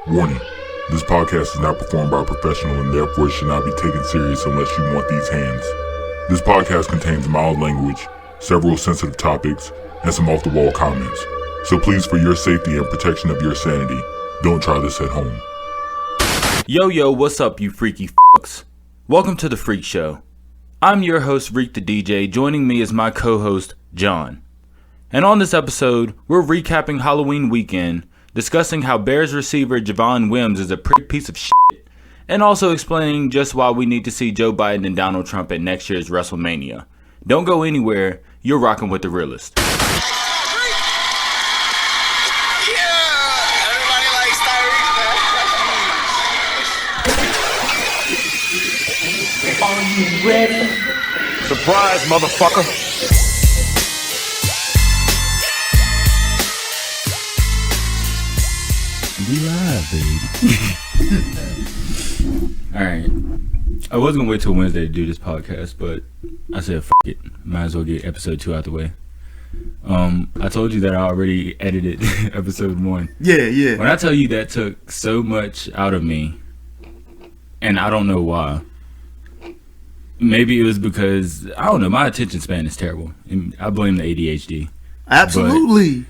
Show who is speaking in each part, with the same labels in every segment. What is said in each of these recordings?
Speaker 1: Warning, this podcast is not performed by a professional and therefore should not be taken serious unless you want these hands. This podcast contains mild language, several sensitive topics, and some off-the-wall comments. So please, for your safety and protection of your sanity, don't try this at home.
Speaker 2: Yo, what's up, you freaky fucks? Welcome to the Freak Show. I'm your host, Reek the DJ. Joining me is my co-host, John. And on this episode, we're recapping Halloween weekend, discussing how Bears receiver Javon Wims is a prick piece of shit, and also explaining just why we need to see Joe Biden and Donald Trump at next year's WrestleMania. Don't go anywhere, you're rocking with the realest.
Speaker 3: Are you ready?
Speaker 4: Surprise, motherfucker.
Speaker 2: We live, baby. Alright. I was going to wait till Wednesday to do this podcast, but I said, f*** it. Might as well get episode 2 out the way. I told you that I already edited episode 1.
Speaker 3: Yeah.
Speaker 2: When I tell you that took so much out of me, and I don't know why. Maybe it was because, I don't know, my attention span is terrible. And I blame the ADHD.
Speaker 3: Absolutely.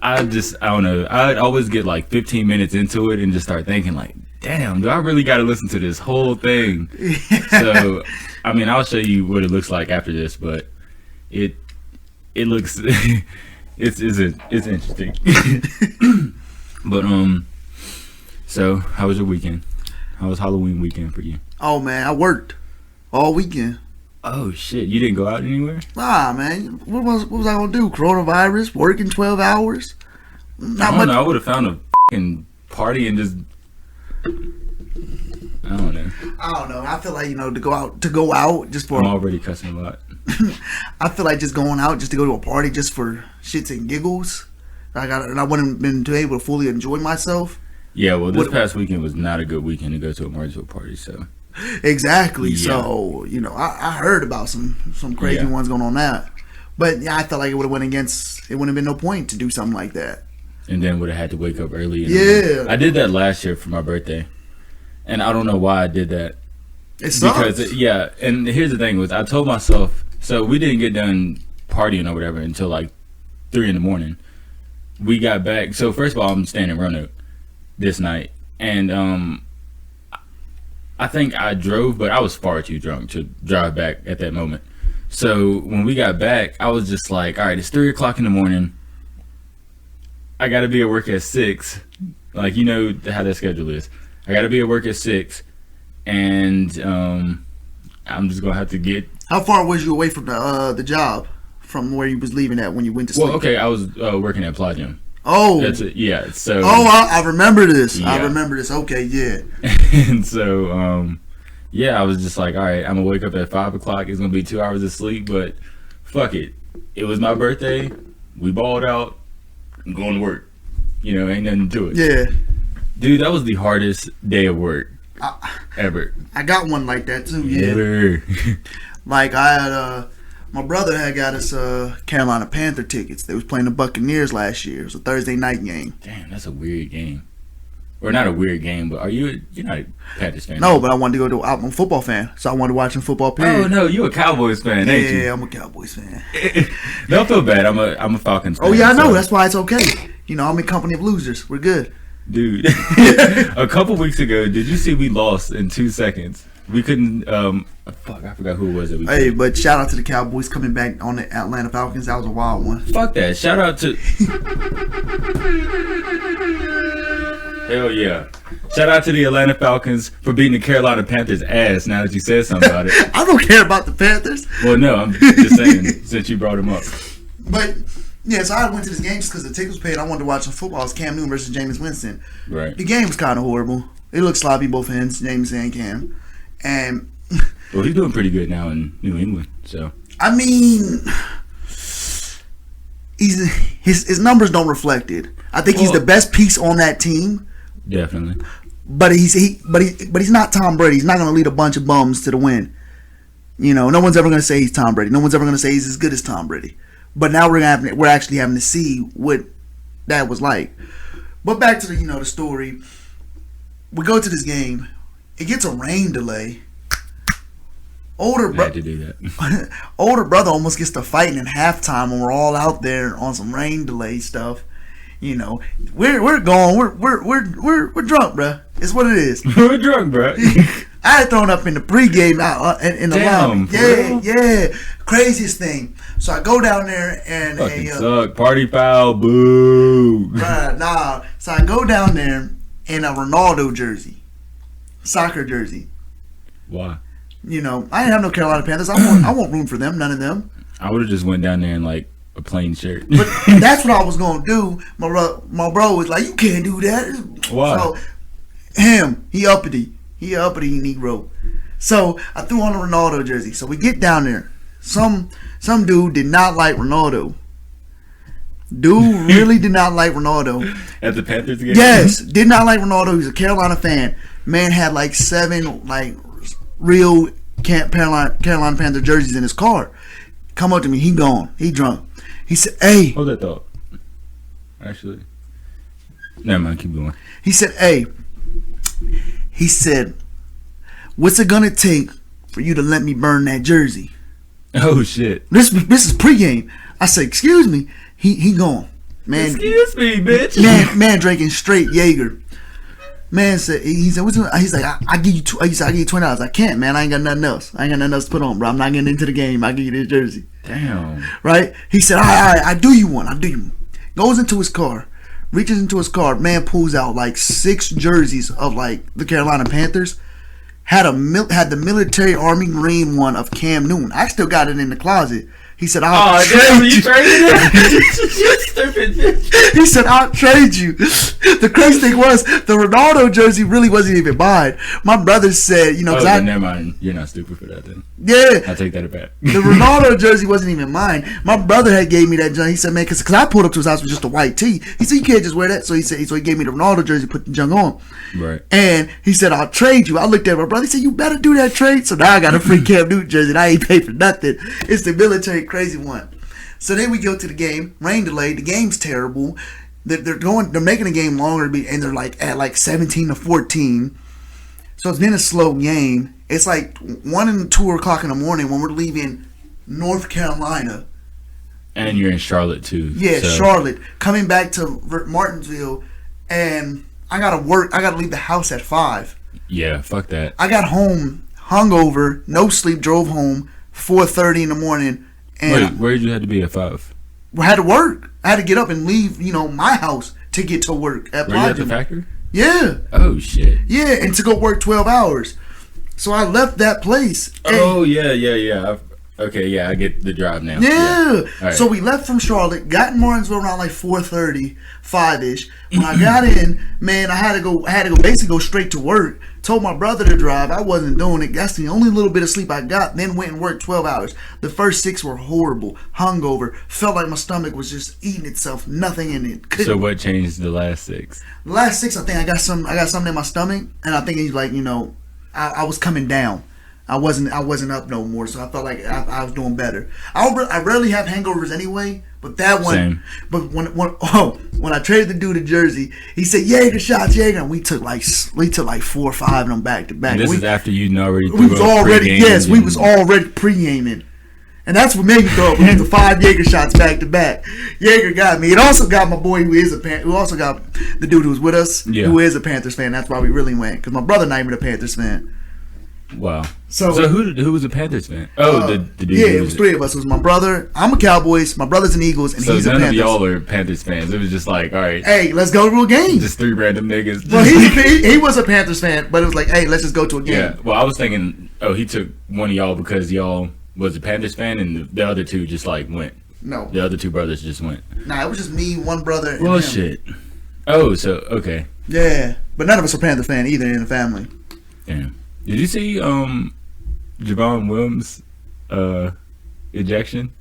Speaker 2: I don't know. I'd always get like 15 minutes into it and just start thinking like, damn, do I really got to listen to this whole thing? So, I mean, I'll show you what it looks like after this, but it looks, it's interesting. But, so how was your weekend? How was Halloween weekend for you?
Speaker 3: Oh, man, I worked all weekend.
Speaker 2: Oh, shit. You didn't go out anywhere?
Speaker 3: Nah, man. What was I going to do? Coronavirus? Working 12 hours?
Speaker 2: I don't know. I would have found a fucking party and just... I don't know.
Speaker 3: I feel like, to go out just for...
Speaker 2: I'm already cussing a lot.
Speaker 3: I feel like just going out just to go to a party just for shits and giggles. And I wouldn't been able to fully enjoy myself.
Speaker 2: Yeah, well, this past weekend was not a good weekend to go to a Martinsville party, so...
Speaker 3: Exactly.
Speaker 2: Yeah.
Speaker 3: So, I heard about some crazy ones going on that. But yeah, I felt like it would have been no point to do something like that.
Speaker 2: And then would have had to wake up early.
Speaker 3: Yeah.
Speaker 2: I did that last year for my birthday. And I don't know why I did that.
Speaker 3: It sucks.
Speaker 2: Because, and here's the thing was I told myself, so we didn't get done partying or whatever until like 3 in the morning. We got back. So first of all, I'm staying in Roanoke this night. And, I think I drove, but I was far too drunk to drive back at that moment. So when we got back, I was just like, all right, it's 3 o'clock in the morning. I got to be at work at 6. Like, you know how that schedule is. I got to be at work at 6. And I'm just going to have to get...
Speaker 3: How far was you away from the job? From where you was leaving at when you went to sleep?
Speaker 2: Well, okay, I was working at Platinum.
Speaker 3: Oh.
Speaker 2: That's it, yeah. So.
Speaker 3: Oh, I remember this.
Speaker 2: Yeah.
Speaker 3: I remember this. Okay, yeah.
Speaker 2: And so, I was just like, all right, I'm going to wake up at 5 o'clock. It's going to be 2 hours of sleep, but fuck it. It was my birthday. We balled out. I'm going to work. Ain't nothing to it.
Speaker 3: Yeah.
Speaker 2: Dude, that was the hardest day of work ever.
Speaker 3: I got one like that, too, yeah.
Speaker 2: Ever.
Speaker 3: Like, I had, my brother had got us Carolina Panther tickets. They was playing the Buccaneers last year. It was a Thursday night game.
Speaker 2: Damn, that's a weird game. Or not a weird game, but you're not a Panthers fan?
Speaker 3: No, but I wanted to go I'm a football fan, so I wanted to watch some football, period.
Speaker 2: Oh, no, you a Cowboys fan, ain't you?
Speaker 3: Yeah, I'm a Cowboys fan.
Speaker 2: Don't feel bad. I'm a Falcons fan.
Speaker 3: Oh, yeah, I know. So. That's why it's okay. I'm in company of losers. We're good.
Speaker 2: Dude, a couple weeks ago, did you see we lost in 2 seconds? We couldn't, I forgot who it was that we played.
Speaker 3: But shout out to the Cowboys coming back on the Atlanta Falcons. That was a wild one.
Speaker 2: Fuck that. Shout out to... Hell yeah. Shout out to the Atlanta Falcons for beating the Carolina Panthers' ass now that you said something about it.
Speaker 3: I don't care about the Panthers.
Speaker 2: Well, no, I'm just saying, since you brought them up.
Speaker 3: But... yeah, so I went to this game just because the ticket was paid. I wanted to watch some football. It was Cam Newton versus Jameis Winston.
Speaker 2: Right.
Speaker 3: The game was kind of horrible. It looked sloppy both ends, Jameis and Cam. And
Speaker 2: well, he's doing pretty good now in New England. So
Speaker 3: I mean, his numbers don't reflect it. I think he's the best piece on that team.
Speaker 2: Definitely.
Speaker 3: But he's not Tom Brady. He's not going to lead a bunch of bums to the win. No one's ever going to say he's Tom Brady. No one's ever going to say he's as good as Tom Brady. But now we're actually having to see what that was like. But back to the story. we go to this game. It gets a rain delay. Older
Speaker 2: I had
Speaker 3: brother,
Speaker 2: to do that.
Speaker 3: older brother almost gets to fighting in halftime when we're all out there on some rain delay stuff. You know, we're gone. We're drunk, bruh. It's what it is.
Speaker 2: We're drunk, bro.
Speaker 3: I had thrown up in the pregame in the
Speaker 2: Damn,
Speaker 3: lobby.
Speaker 2: for real?
Speaker 3: Yeah, craziest thing. So I go down there and
Speaker 2: Fucking suck. Party foul. Boo.
Speaker 3: bruh, nah. So I go down there in a Ronaldo jersey, soccer jersey.
Speaker 2: Why?
Speaker 3: You know, I didn't have no Carolina Panthers. I won't room for them. None of them.
Speaker 2: I would have just went down there in like a plain shirt.
Speaker 3: But that's what I was gonna do. My bro was like, "You can't do that."
Speaker 2: Why?
Speaker 3: So he uppity Negro. So I threw on a Ronaldo jersey. So we get down there. Some dude did not like Ronaldo. Dude really did not like Ronaldo.
Speaker 2: At the Panthers game?
Speaker 3: Yes, did not like Ronaldo. He's a Carolina fan. Man had like 7 like real Carolina Panther jerseys in his car. Come up to me. He gone. He drunk. He said, "Hey."
Speaker 2: Hold that thought. Actually. Never mind. Keep going.
Speaker 3: He said, "Hey." He said, "What's it gonna take for you to let me burn that jersey?"
Speaker 2: Oh, shit.
Speaker 3: This is pregame. I said, "Excuse me." He gone. Man,
Speaker 2: Excuse me, bitch.
Speaker 3: man drinking straight Jaeger. Man said, he said, he's like, I give you he said, I give you $20. I can't, man. I ain't got nothing else. I ain't got nothing else to put on, bro. I'm not getting into the game. I give you this jersey.
Speaker 2: Damn.
Speaker 3: Right? He said, all right, I do you one. I do you one. Goes into his car, reaches into his car. Man pulls out like 6 jerseys of like the Carolina Panthers. Had the military Army Marine one of Cam Newton. I still got it in the closet. He said, I'll trade
Speaker 2: damn,
Speaker 3: you.
Speaker 2: you traded it? You stupid bitch.
Speaker 3: He said, I'll trade you. The crazy thing was, the Ronaldo jersey really wasn't even mine. My brother said, you know, because
Speaker 2: never mind. You're not stupid for that then.
Speaker 3: yeah,
Speaker 2: I take that back.
Speaker 3: the Ronaldo jersey wasn't even mine. My brother had gave me that junk. He said, man, because I pulled up to his house with just a white tee. He said, you can't just wear that. So he gave me the Ronaldo jersey, put the junk on.
Speaker 2: Right.
Speaker 3: And he said, I'll trade you. I looked at my brother. He said, you better do that trade. So now I got a free Cam Newton jersey and I ain't paid for nothing. It's the military crazy one. So then we go to the game. Rain delay. The game's terrible. They're making the game longer, and they're like at like 17-14. So it's been a slow game. It's like 1 and 2 o'clock in the morning when we're leaving North Carolina.
Speaker 2: And you're in Charlotte too.
Speaker 3: Yeah,
Speaker 2: so.
Speaker 3: Charlotte. Coming back to Martinsville, and I gotta work. I gotta leave the house at 5.
Speaker 2: Yeah, fuck that.
Speaker 3: I got home hungover, no sleep. Drove home 4:30 in the morning, and
Speaker 2: Wait, where did you have to be at 5?
Speaker 3: I had to work. I had to get up and leave, my house to get to work at
Speaker 2: Were you at the
Speaker 3: Platinum.
Speaker 2: factory?
Speaker 3: Yeah,
Speaker 2: Oh shit.
Speaker 3: yeah, and to go work 12 hours. So I left that place. and-
Speaker 2: Oh yeah. Okay, yeah, I get the drive now.
Speaker 3: Yeah.
Speaker 2: Alright.
Speaker 3: So we left from Charlotte, got in Martinsville around like 4:30, 5-ish. When I got in, man, I had to go basically go straight to work. Told my brother to drive. I wasn't doing it. That's the only little bit of sleep I got. Then went and worked 12 hours. The first 6 were horrible. Hungover. Felt like my stomach was just eating itself. Nothing in it.
Speaker 2: So what changed the last 6?
Speaker 3: The last 6, I think I got something in my stomach, and I think he's like, I was coming down. I wasn't up no more, so I felt like I was doing better. I rarely have hangovers anyway, but that one.
Speaker 2: Same.
Speaker 3: But when I traded the dude a jersey, he said Jaeger shots, Jaeger, and we took like 4 or 5 of them back to back.
Speaker 2: And this is after you already.
Speaker 3: We was already pre-gaming. And that's what made me throw up. Was the 5 Jaeger shots back to back. Jaeger got me. It also got my boy who also got the dude who was with us, who is a Panthers fan. That's why we really went, because my brother not even a Panthers fan.
Speaker 2: Wow.
Speaker 3: So
Speaker 2: who was a Panthers fan? Oh, the dude.
Speaker 3: Yeah, it was 3 of us. It was my brother. I'm a Cowboys. My brother's an Eagles, and
Speaker 2: So
Speaker 3: he's a
Speaker 2: none
Speaker 3: Panthers.
Speaker 2: of y'all are Panthers fans. It was just like, all right,
Speaker 3: Hey, let's go to a game.
Speaker 2: just 3 random niggas.
Speaker 3: Well, he was a Panthers fan, but it was like, hey, let's just go to a game.
Speaker 2: Yeah. Well, I was thinking, he took one of y'all because y'all was a Panthers fan, and the other 2 just like went.
Speaker 3: No,
Speaker 2: The other 2 brothers just went.
Speaker 3: nah, it was just me, one brother, and
Speaker 2: Well,
Speaker 3: him.
Speaker 2: shit. Oh, so okay.
Speaker 3: Yeah, but none of us are Panther fan either in the family.
Speaker 2: Damn. Did you see Javon Williams' ejection?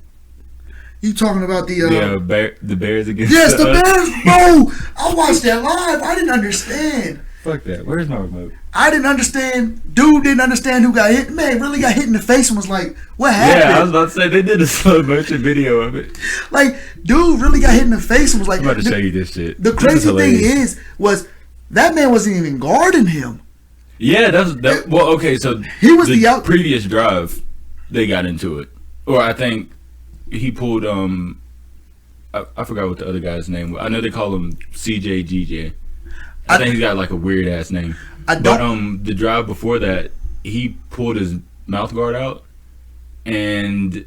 Speaker 3: You talking about the
Speaker 2: The Bears against
Speaker 3: Yes, the Bears, bro. I watched that live. I didn't understand.
Speaker 2: Fuck that. Where's my remote?
Speaker 3: I didn't understand. Dude didn't understand who got hit. Man, really got hit in the face and was like, what happened?
Speaker 2: Yeah, I was about to say they did a slow motion video of it.
Speaker 3: Like, dude really got hit in the face and was like,
Speaker 2: I'm about to show you this shit.
Speaker 3: The
Speaker 2: This is
Speaker 3: crazy thing
Speaker 2: hilarious.
Speaker 3: was That man wasn't even guarding him.
Speaker 2: Yeah, that. Well, okay, so
Speaker 3: He was the out-
Speaker 2: previous drive, they got into it, or I think he pulled. I forgot what the other guy's name was. I know they call him CJGJ. I think he's got like a weird ass name. But the drive before that, he pulled his mouth guard out, and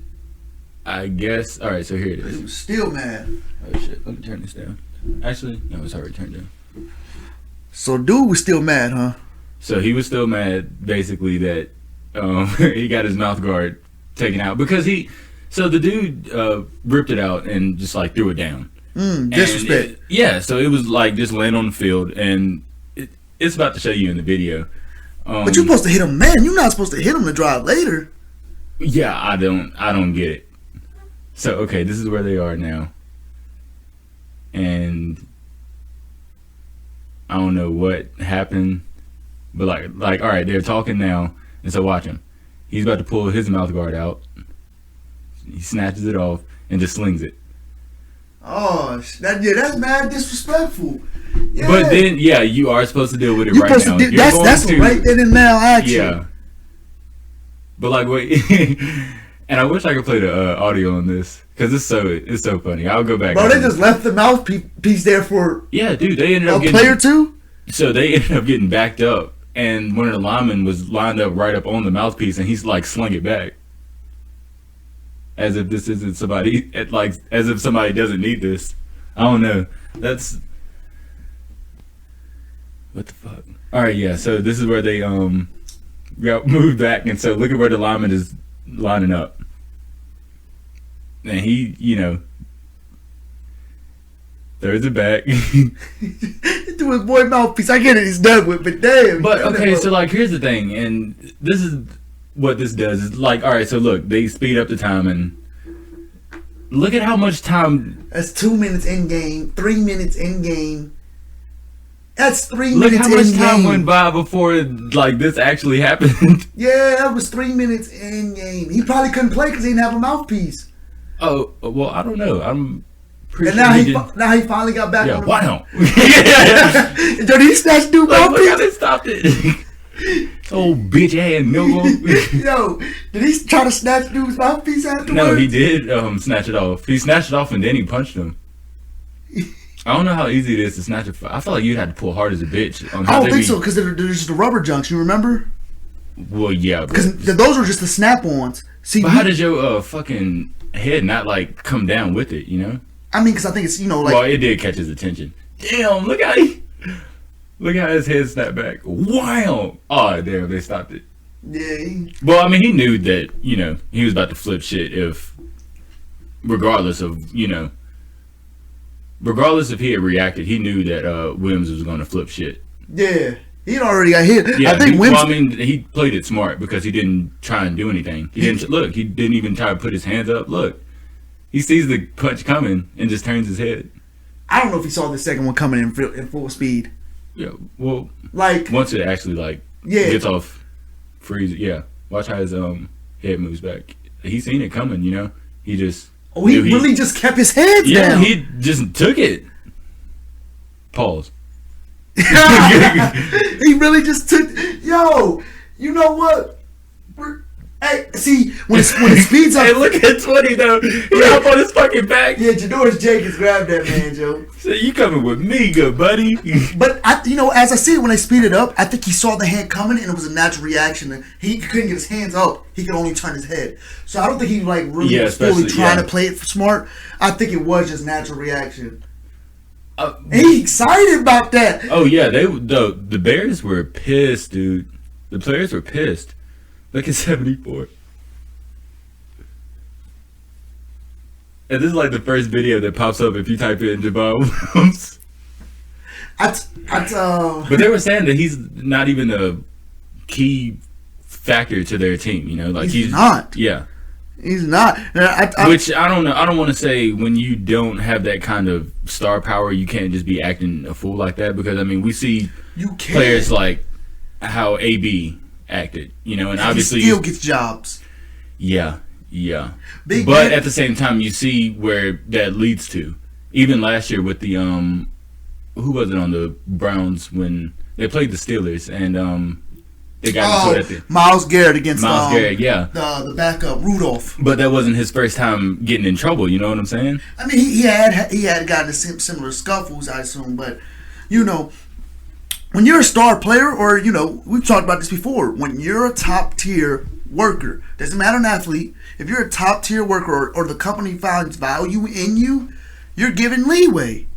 Speaker 2: I guess. All right, so here it is.
Speaker 3: He was still mad.
Speaker 2: Oh shit! Let me turn this down. Actually, no, it's already turned down.
Speaker 3: So dude was still mad, huh?
Speaker 2: So he was still mad, basically, that he got his mouth guard taken out because So the dude ripped it out and just like threw it down.
Speaker 3: Disrespect.
Speaker 2: So it was like just laying on the field, and it's about to show you in the video.
Speaker 3: But you're supposed to hit him, man. You're not supposed to hit him to drive later.
Speaker 2: Yeah, I don't get it. So okay, this is where they are now, and I don't know what happened, but like all right, they're talking now, and so watch him. He's about to pull his mouth guard out. He snatches it off and just slings it.
Speaker 3: Oh, that's mad disrespectful. Yeah.
Speaker 2: But then, you are supposed to deal with it right now.
Speaker 3: That's right then and now action.
Speaker 2: Yeah. But like, wait, and I wish I could play the audio on this because it's so funny. I'll go back.
Speaker 3: Bro, they just left the mouthpiece there for
Speaker 2: dude. They ended up
Speaker 3: getting a player too.
Speaker 2: So they ended up getting backed up, and one of the linemen was lined up right up on the mouthpiece, and he's like slung it back. As if this isn't somebody, as if somebody doesn't need this. I don't know. That's what the fuck. All right, yeah. So this is where they got moved back, and so look at where the lineman is lining up, and he, throws it back.
Speaker 3: To his boy mouthpiece. I get it. He's done with, but damn.
Speaker 2: But okay, so like, here's the thing, and this is. What this does is like, all right, so look, they speed up the time and look at how much time.
Speaker 3: That's 2 minutes in game, 3 minutes in game. That's 3
Speaker 2: look
Speaker 3: minutes in game.
Speaker 2: Look how much time went by before like this actually happened.
Speaker 3: Yeah, that was 3 minutes in game. He probably couldn't play because he didn't have a mouthpiece.
Speaker 2: Oh well, I don't know. I'm pretty
Speaker 3: and
Speaker 2: sure
Speaker 3: now he finally got back.
Speaker 2: Yeah,
Speaker 3: on
Speaker 2: why don't?
Speaker 3: Did he snatch dude mouthpiece?
Speaker 2: Look how they stopped it. Oh, bitch ass nigga.
Speaker 3: Yo, did he try to snatch dude's mouthpiece afterwards?
Speaker 2: No, he did snatch it off. He snatched it off and then he punched him. I don't know how easy it is to snatch it. I feel like you'd have to pull hard as a bitch.
Speaker 3: I don't think so, because they're just the rubber junks, you remember?
Speaker 2: Well, yeah.
Speaker 3: Because those are just the snap-ons. See,
Speaker 2: but how did your fucking head not, like, come down with it, you know?
Speaker 3: I mean, because I think it's, like...
Speaker 2: Well, it did catch his attention. Damn, look how his head snapped back. Wow. Oh, damn, they stopped it.
Speaker 3: Yeah.
Speaker 2: Well, I mean, he knew that, he was about to flip shit regardless if he had reacted, he knew that Williams was going to flip shit.
Speaker 3: Yeah. He'd already got hit.
Speaker 2: Yeah,
Speaker 3: I think
Speaker 2: he played it smart because he didn't try and do anything. He didn't even try to put his hands up. Look. He sees the punch coming and just turns his head.
Speaker 3: I don't know if he saw the second one coming in full speed.
Speaker 2: Yeah, well,
Speaker 3: like
Speaker 2: once it actually gets off freeze, yeah. Watch how his head moves back. He seen it coming, He just
Speaker 3: he really just kept his head down.
Speaker 2: Yeah, he just took it. Pause.
Speaker 3: He really just took. Yo, you know what? Hey, see when it speeds up.
Speaker 2: Hey, look at 20 though. He up on his fucking back.
Speaker 3: Yeah, Janoris Jenkins grabbed that man, Joe.
Speaker 2: So you coming with me, good buddy?
Speaker 3: But as I see it, when they speed it up, I think he saw the hand coming, and it was a natural reaction. He couldn't get his hands up; he could only turn his head. So I don't think he really was fully trying to play it smart. I think it was just natural reaction. He excited about that.
Speaker 2: Oh yeah, the Bears were pissed, dude. The players were pissed. Look at 74. And this is like the first video that pops up if you type in Javon Williams. But they were saying that he's not even a key factor to their team, he's
Speaker 3: not.
Speaker 2: Yeah.
Speaker 3: He's not.
Speaker 2: Which I don't know. I don't want to say when you don't have that kind of star power, you can't just be acting a fool like that. Because we see players like how AB acted, and obviously
Speaker 3: he still gets jobs.
Speaker 2: Yeah. But at the same time, you see where that leads to. Even last year with the who was it on the Browns when they played the Steelers and they got into it at the
Speaker 3: Myles Garrett against
Speaker 2: Myles Garrett, yeah.
Speaker 3: the backup Rudolph.
Speaker 2: But that wasn't his first time getting in trouble. You know what I'm saying?
Speaker 3: I mean, he had gotten into similar scuffles, I assume. But you know, when you're a star player, or you know, we've talked about this before. When you're a top tier worker, doesn't matter an athlete. If you're a top tier worker, or the company finds value in you, you're given leeway.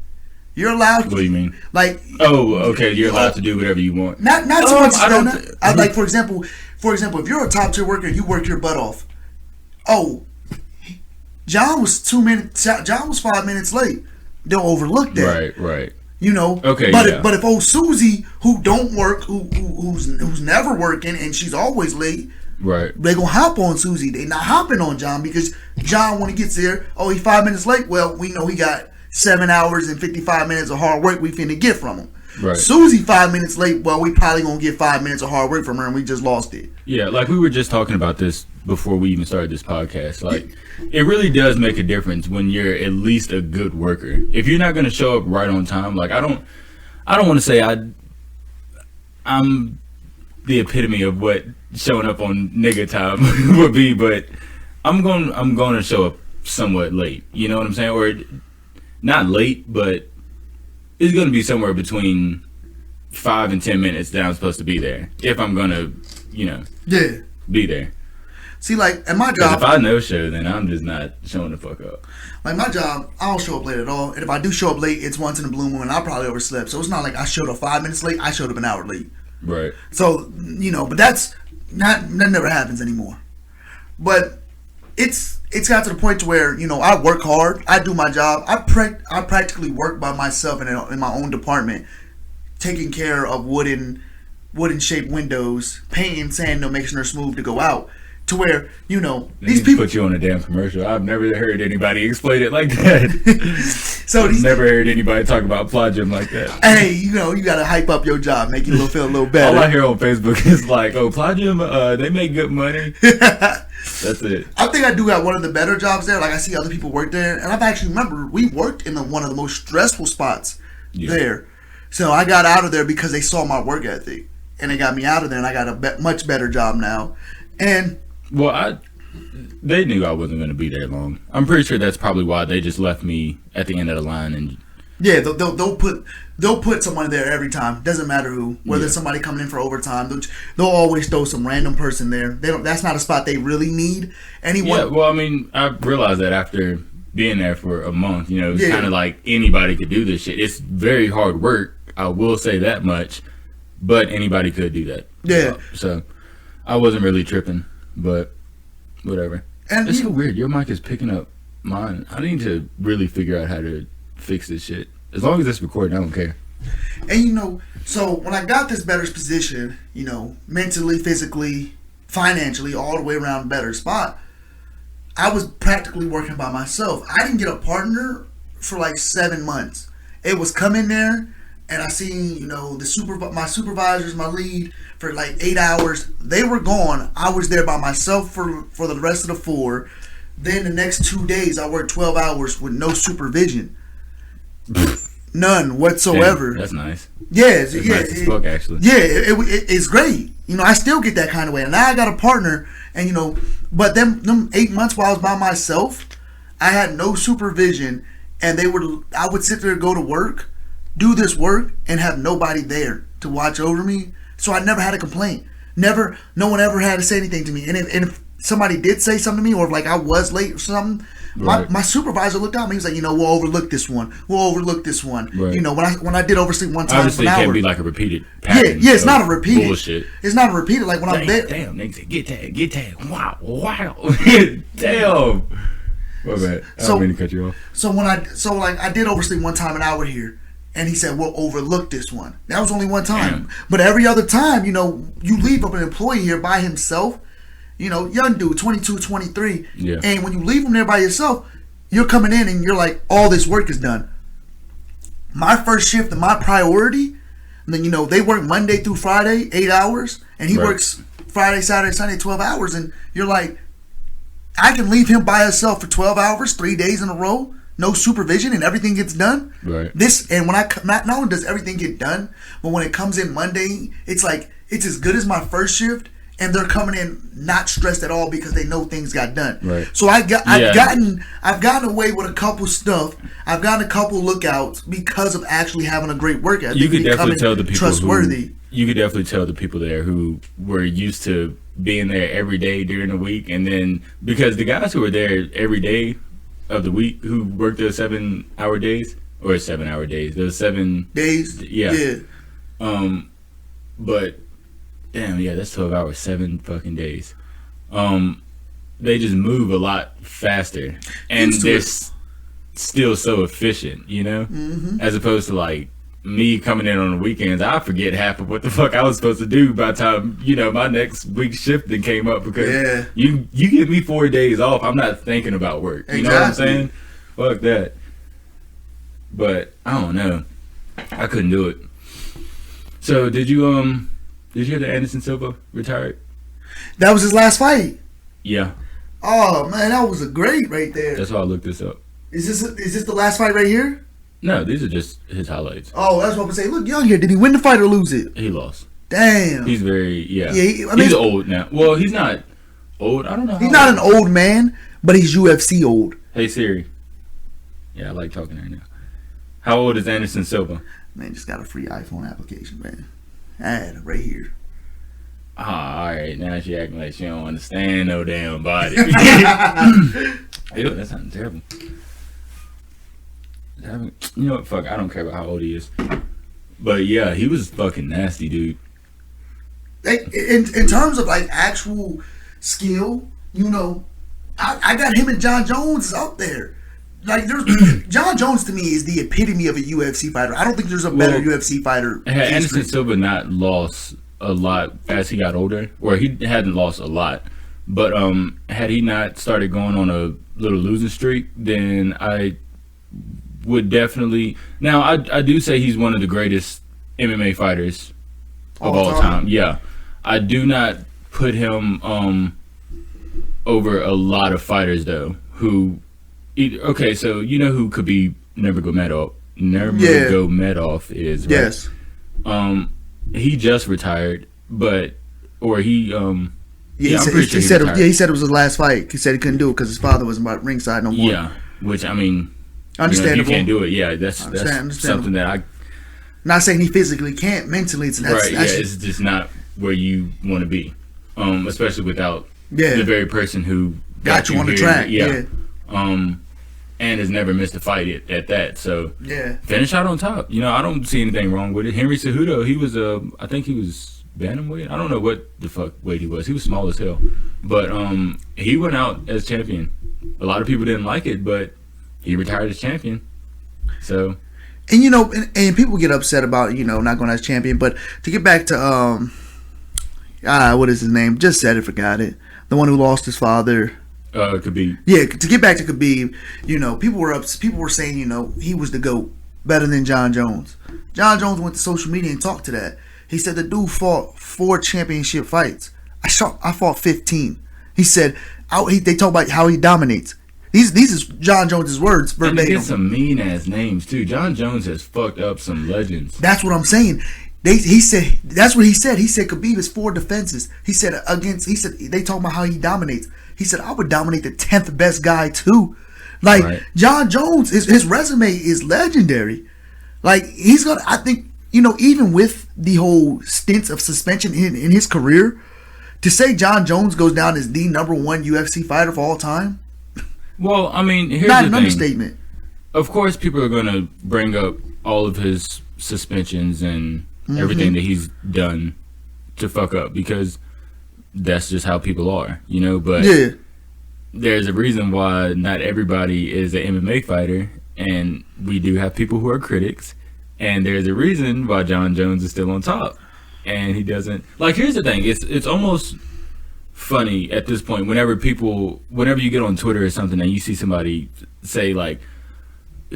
Speaker 3: You're allowed.
Speaker 2: What do you mean?
Speaker 3: Like,
Speaker 2: oh, okay, you're allowed to do whatever you want.
Speaker 3: Not so much.
Speaker 2: I
Speaker 3: like for example, if you're a top tier worker, you work your butt off. Oh, John was 2 minutes. John was 5 minutes late. They'll overlook that.
Speaker 2: Right.
Speaker 3: You know.
Speaker 2: Okay.
Speaker 3: But if old Susie, who don't work, who's never working, and she's always late.
Speaker 2: Right.
Speaker 3: They gonna hop on Susie. They not hopping on John because John, when he gets there, oh, he's 5 minutes late. Well, we know he got 7 hours and 55 minutes of hard work we finna get from him.
Speaker 2: Right.
Speaker 3: Susie 5 minutes late. Well, we probably gonna get 5 minutes of hard work from her, and we just lost it.
Speaker 2: Yeah, like we were just talking about this before we even started this podcast. Like, it really does make a difference when you're at least a good worker. If you're not gonna show up right on time, like I don't want to say I'm the epitome of what showing up on nigga time would be, but I'm going to show up somewhat late. You know what I'm saying? Or not late, but it's going to be somewhere between 5 and 10 minutes that I'm supposed to be there if I'm going to, be there.
Speaker 3: See, like at my job,
Speaker 2: if I no show, then I'm just not showing the fuck up.
Speaker 3: Like my job, I don't show up late at all, and if I do show up late, it's once in a blue moon, and I probably overslept. So it's not like I showed up 5 minutes late. I showed up an hour late.
Speaker 2: Right.
Speaker 3: So but that never happens anymore. But it's got to the point to where I work hard. I do my job. I practically work by myself in my own department, taking care of wooden shaped windows, painting, sanding them, making sure they're smooth to go out. To where these people
Speaker 2: put you on a damn commercial. I've never heard anybody explain it like that.
Speaker 3: So
Speaker 2: I've never heard anybody talk about Fly Gym like that.
Speaker 3: Hey, you gotta hype up your job, make you feel a little better.
Speaker 2: All I hear on Facebook is like, "Oh, Fly Gym, they make good money." That's it.
Speaker 3: I think I do got one of the better jobs there. Like I see other people work there, and I've actually remember we worked in one of the most stressful spots there. So I got out of there because they saw my work ethic, and they got me out of there, and I got a much better job now. And
Speaker 2: well, they knew I wasn't going to be there long. I'm pretty sure that's probably why they just left me at the end of the line. And
Speaker 3: yeah, they'll put someone there every time. Doesn't matter who, whether it's somebody coming in for overtime. They'll always throw some random person there. That's not a spot they really need. Anyone.
Speaker 2: Yeah, well, I mean, I realized that after being there for a month. It's kind of like anybody could do this shit. It's very hard work. I will say that much, but anybody could do that.
Speaker 3: Yeah.
Speaker 2: So I wasn't really tripping. But whatever. And it's so weird. Your mic is picking up mine. I need to really figure out how to fix this shit. As long as it's recording, I don't care.
Speaker 3: And so when I got this better position, mentally, physically, financially, all the way around better spot, I was practically working by myself. I didn't get a partner for like 7 months. It was come in there, and I seen my supervisors, my lead, for like 8 hours. They were gone. I was there by myself for the rest of the 4. Then the next 2 days, I worked 12 hours with no supervision. None whatsoever.
Speaker 2: Damn, that's nice.
Speaker 3: Yeah,
Speaker 2: nice as fuck, actually.
Speaker 3: Yeah, it's great. I still get that kind of way. And now I got a partner, and but them 8 months while I was by myself, I had no supervision, and I would sit there and go to work, do this work, and have nobody there to watch over me. So I never had a complaint. No one ever had to say anything to me. And if somebody did say something to me, or if like I was late or something, right. my supervisor looked at me. He was like, we'll overlook this one. We'll overlook this one. Right. When I did oversleep one time
Speaker 2: obviously
Speaker 3: for an hour.
Speaker 2: It can't be like a repeated pattern.
Speaker 3: Yeah, it's not a repeated.
Speaker 2: Bullshit.
Speaker 3: It's not a repeated. Like when I'm there.
Speaker 2: Damn, nigga said, get that. Wow. Damn. My bad. I don't mean to cut you off.
Speaker 3: So I did oversleep one time an hour here. And he said, we'll overlook this one. That was only one time. Damn. But every other time, you leave up an employee here by himself, young dude, 22, 23.
Speaker 2: Yeah.
Speaker 3: And when you leave him there by yourself, you're coming in and you're like, all this work is done. My first shift and my priority, and then, they work Monday through Friday, 8 hours. And he works Friday, Saturday, Sunday, 12 hours. And you're like, I can leave him by himself for 12 hours, 3 days in a row. no supervision, and everything gets done.
Speaker 2: Right.
Speaker 3: Not only does everything get done, but when it comes in Monday, it's like it's as good as my first shift, and they're coming in not stressed at all because they know things got done.
Speaker 2: Right.
Speaker 3: So I've gotten away with a couple stuff. I've gotten a couple lookouts because of actually having a great work ethic.
Speaker 2: You could definitely tell the people
Speaker 3: trustworthy.
Speaker 2: You could definitely tell the people there who were used to being there every day during the week, and then because the guys who were there every day of the week who worked those 7-hour days or 7-hour days, those 7
Speaker 3: days. Yeah.
Speaker 2: But damn, yeah, that's 12 hours, 7 fucking days. They just move a lot faster, and they're still so efficient, you know, as opposed to like me coming in on the weekends. I forget half of what the fuck I was supposed to do by the time, you know, my next week's shift then came up, because you give me 4 days off, I'm not thinking about work. You know what I'm saying? Fuck that. But I don't know. I couldn't do it. So did you hear that Anderson Silva retired?
Speaker 3: That was his last fight.
Speaker 2: Yeah.
Speaker 3: Oh man, that was a great right there.
Speaker 2: That's why I looked this up.
Speaker 3: Is this the last fight right here?
Speaker 2: No, these are just his highlights.
Speaker 3: Oh, that's what I'm saying. Look, young here. Did he win the fight or lose it?
Speaker 2: He lost.
Speaker 3: Damn.
Speaker 2: He's very
Speaker 3: he's
Speaker 2: old now. Well, he's not old. I don't know.
Speaker 3: He's not an old man, but he's UFC old.
Speaker 2: Hey Siri. Yeah, I like talking to her now. How old is Anderson Silva?
Speaker 3: Man, just got a free iPhone application, man. Ad right here.
Speaker 2: Ah, all right. Now she acting like she don't understand no damn body. Ew, that sounds terrible. You know what? Fuck, I don't care about how old he is. But yeah, he was fucking nasty, dude.
Speaker 3: In terms of like actual skill, you know, I got him and John Jones up there. Like John Jones to me is the epitome of a UFC fighter. I don't think there's a better UFC fighter.
Speaker 2: Had Anderson Silva not lost a lot as he got older, or he hadn't lost a lot, but had he not started going on a little losing streak, then I would definitely. Now I do say he's one of the greatest MMA fighters of all time. Yeah, I do not put him over a lot of fighters though. Who, okay, so you know who could be Nurmagomedov is, right?
Speaker 3: Yes.
Speaker 2: He just retired, he
Speaker 3: said it was his last fight. He said he couldn't do it because his father wasn't about ringside no more.
Speaker 2: Yeah, which I mean,
Speaker 3: understandable.
Speaker 2: You can't do it. Yeah, that's something that I.
Speaker 3: Not saying he physically can't, mentally it's
Speaker 2: right. Yeah, it's just not where you want to be, especially without the very person who
Speaker 3: got you on the track. Yeah.
Speaker 2: And has never missed a fight at that. So finish out on top. You know, I don't see anything wrong with it. Henry Cejudo, he was I think he was bantamweight. I don't know what the fuck weight he was. He was small as hell, but he went out as champion. A lot of people didn't like it, but he retired as champion. So,
Speaker 3: and you know, and people get upset about not going as champion. But to get back to what is his name? Just said it, forgot it. The one who lost his father.
Speaker 2: Khabib.
Speaker 3: Yeah, to get back to Khabib, people were saying, he was the GOAT, better than John Jones. John Jones went to social media and talked to that. He said the dude fought 4 championship fights. I fought 15. He said they talk about how he dominates. These is John Jones's words verbatim.
Speaker 2: And he gets some mean ass names too. John Jones has fucked up some legends.
Speaker 3: That's what I'm saying. He said that's what he said. He said Khabib is 4 defenses. He said they talk about how he dominates. He said I would dominate the 10th best guy too. Like right. John Jones, his resume is legendary. Like he's gonna. I think even with the whole stints of suspension in his career, to say John Jones goes down as the #1 UFC fighter of all time.
Speaker 2: Well, I mean, here's
Speaker 3: not
Speaker 2: the
Speaker 3: an
Speaker 2: thing.
Speaker 3: Understatement.
Speaker 2: Of course, people are gonna bring up all of his suspensions and everything that he's done to fuck up because that's just how people are, but there's a reason why not everybody is an MMA fighter, and we do have people who are critics, and there's a reason why John Jones is still on top and he doesn't. Like, here's the thing, it's almost funny at this point whenever you get on Twitter or something and you see somebody say like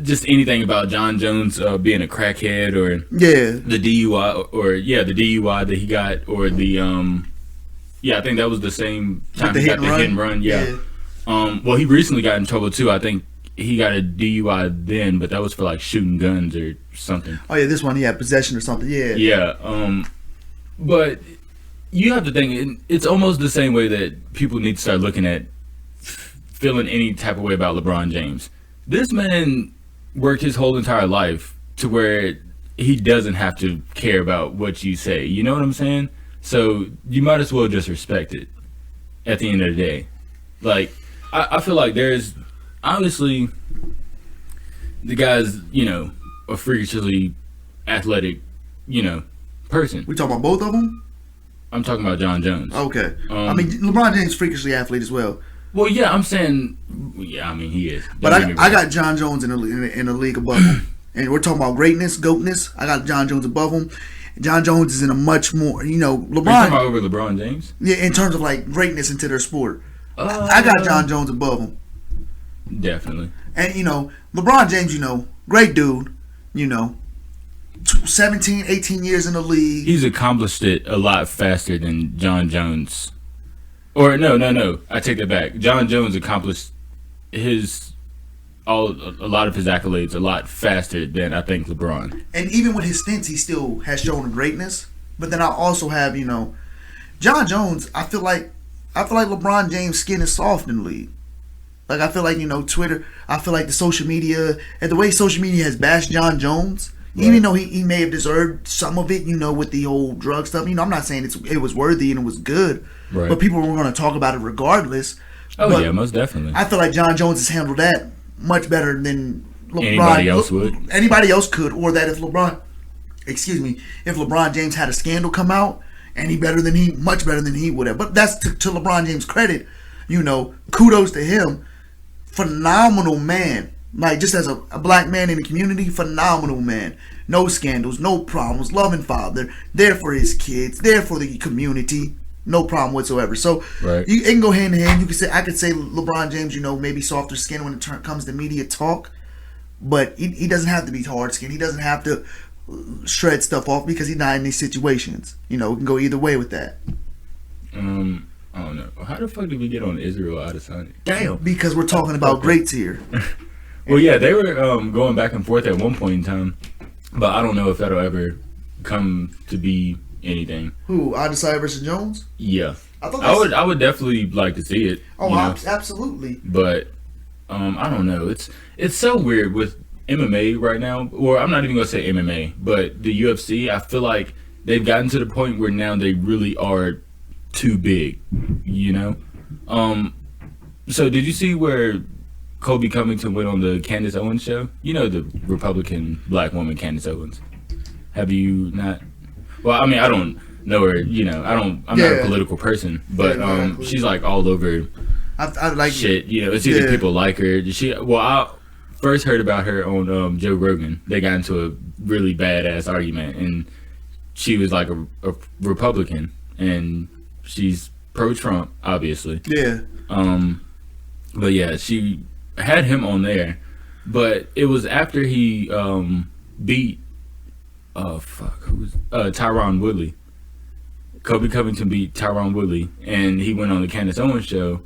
Speaker 2: just anything about John Jones being a crackhead or the DUI that he got, or the I think that was the same time he got the hit and run. Well, he recently got in trouble too. I think he got a DUI then, but that was for like shooting guns or something.
Speaker 3: Oh yeah, this one he had possession or something. Yeah.
Speaker 2: Yeah. But you have to think it's almost the same way that people need to start looking at feeling any type of way about LeBron James. This man worked his whole entire life to where he doesn't have to care about what you say. You know what I'm saying? So you might as well just respect it at the end of the day. Like, I feel like there's, honestly, the guy's, a freakishly athletic, person.
Speaker 3: We talking about both of them?
Speaker 2: I'm talking about John Jones.
Speaker 3: Okay. I mean, LeBron James freakishly athlete as well.
Speaker 2: Well, yeah, I'm saying, he is.
Speaker 3: But I got John Jones in a league above him. And we're talking about greatness, goatness. I got John Jones above him. John Jones is in a much more, LeBron.
Speaker 2: Are you talking about over LeBron James?
Speaker 3: Yeah, in terms of like greatness into their sport. I got John Jones above him.
Speaker 2: Definitely.
Speaker 3: And, LeBron James, great dude, 17, 18 years in the league.
Speaker 2: He's accomplished it a lot faster than John Jones. Or, no. I take that back. John Jones accomplished a lot of his accolades a lot faster than I think LeBron.
Speaker 3: And even with his stints, he still has shown greatness. But then I also have, John Jones. I feel like LeBron James' skin is soft in the league. Like, I feel like, Twitter, I feel like the social media, and the way social media has bashed John Jones, right. Even though he may have deserved some of it, with the whole drug stuff. I'm not saying it was worthy and it was good, right. But people were going to talk about it regardless.
Speaker 2: Oh, yeah, most definitely.
Speaker 3: I feel like John Jones has handled that much better than LeBron.
Speaker 2: Anybody else would.
Speaker 3: Anybody else could, or that if LeBron James had a scandal come out, much better than he would have. But that's to LeBron James' credit, kudos to him. Phenomenal man. Like, just as a black man in the community, phenomenal man. No scandals, no problems, loving father, there for his kids, there for the community. No problem whatsoever. So
Speaker 2: right.
Speaker 3: It can go hand in hand. I could say LeBron James, maybe softer skin when it comes to media talk, but he doesn't have to be hard skinned. He doesn't have to shred stuff off because he's not in these situations. It can go either way with that.
Speaker 2: I don't know. How the fuck did we get on Israel Adesanya? Damn.
Speaker 3: Because we're talking about greats here.
Speaker 2: Well, yeah, they were going back and forth at one point in time, but I don't know if that'll ever come to be anything.
Speaker 3: Who, Adesanya versus Jones?
Speaker 2: Yeah. I would definitely like to see it.
Speaker 3: Oh, absolutely.
Speaker 2: But I don't know. It's so weird with MMA right now. Or I'm not even gonna say MMA, but the UFC. I feel like they've gotten to the point where now they really are too big. So did you see where Kobe Covington went on the Candace Owens show? The Republican black woman Candace Owens. Have you not? Well, I mean, I don't know her. I'm not a political person, but exactly. She's like all over. I like shit. It's either people like her. I first heard about her on Joe Rogan. They got into a really badass argument, and she was like a Republican, and she's pro-Trump, obviously.
Speaker 3: Yeah.
Speaker 2: But yeah, she had him on there, but it was after he beat Tyron Woodley. Kobe Covington beat Tyron Woodley, and he went on the Candace Owens show,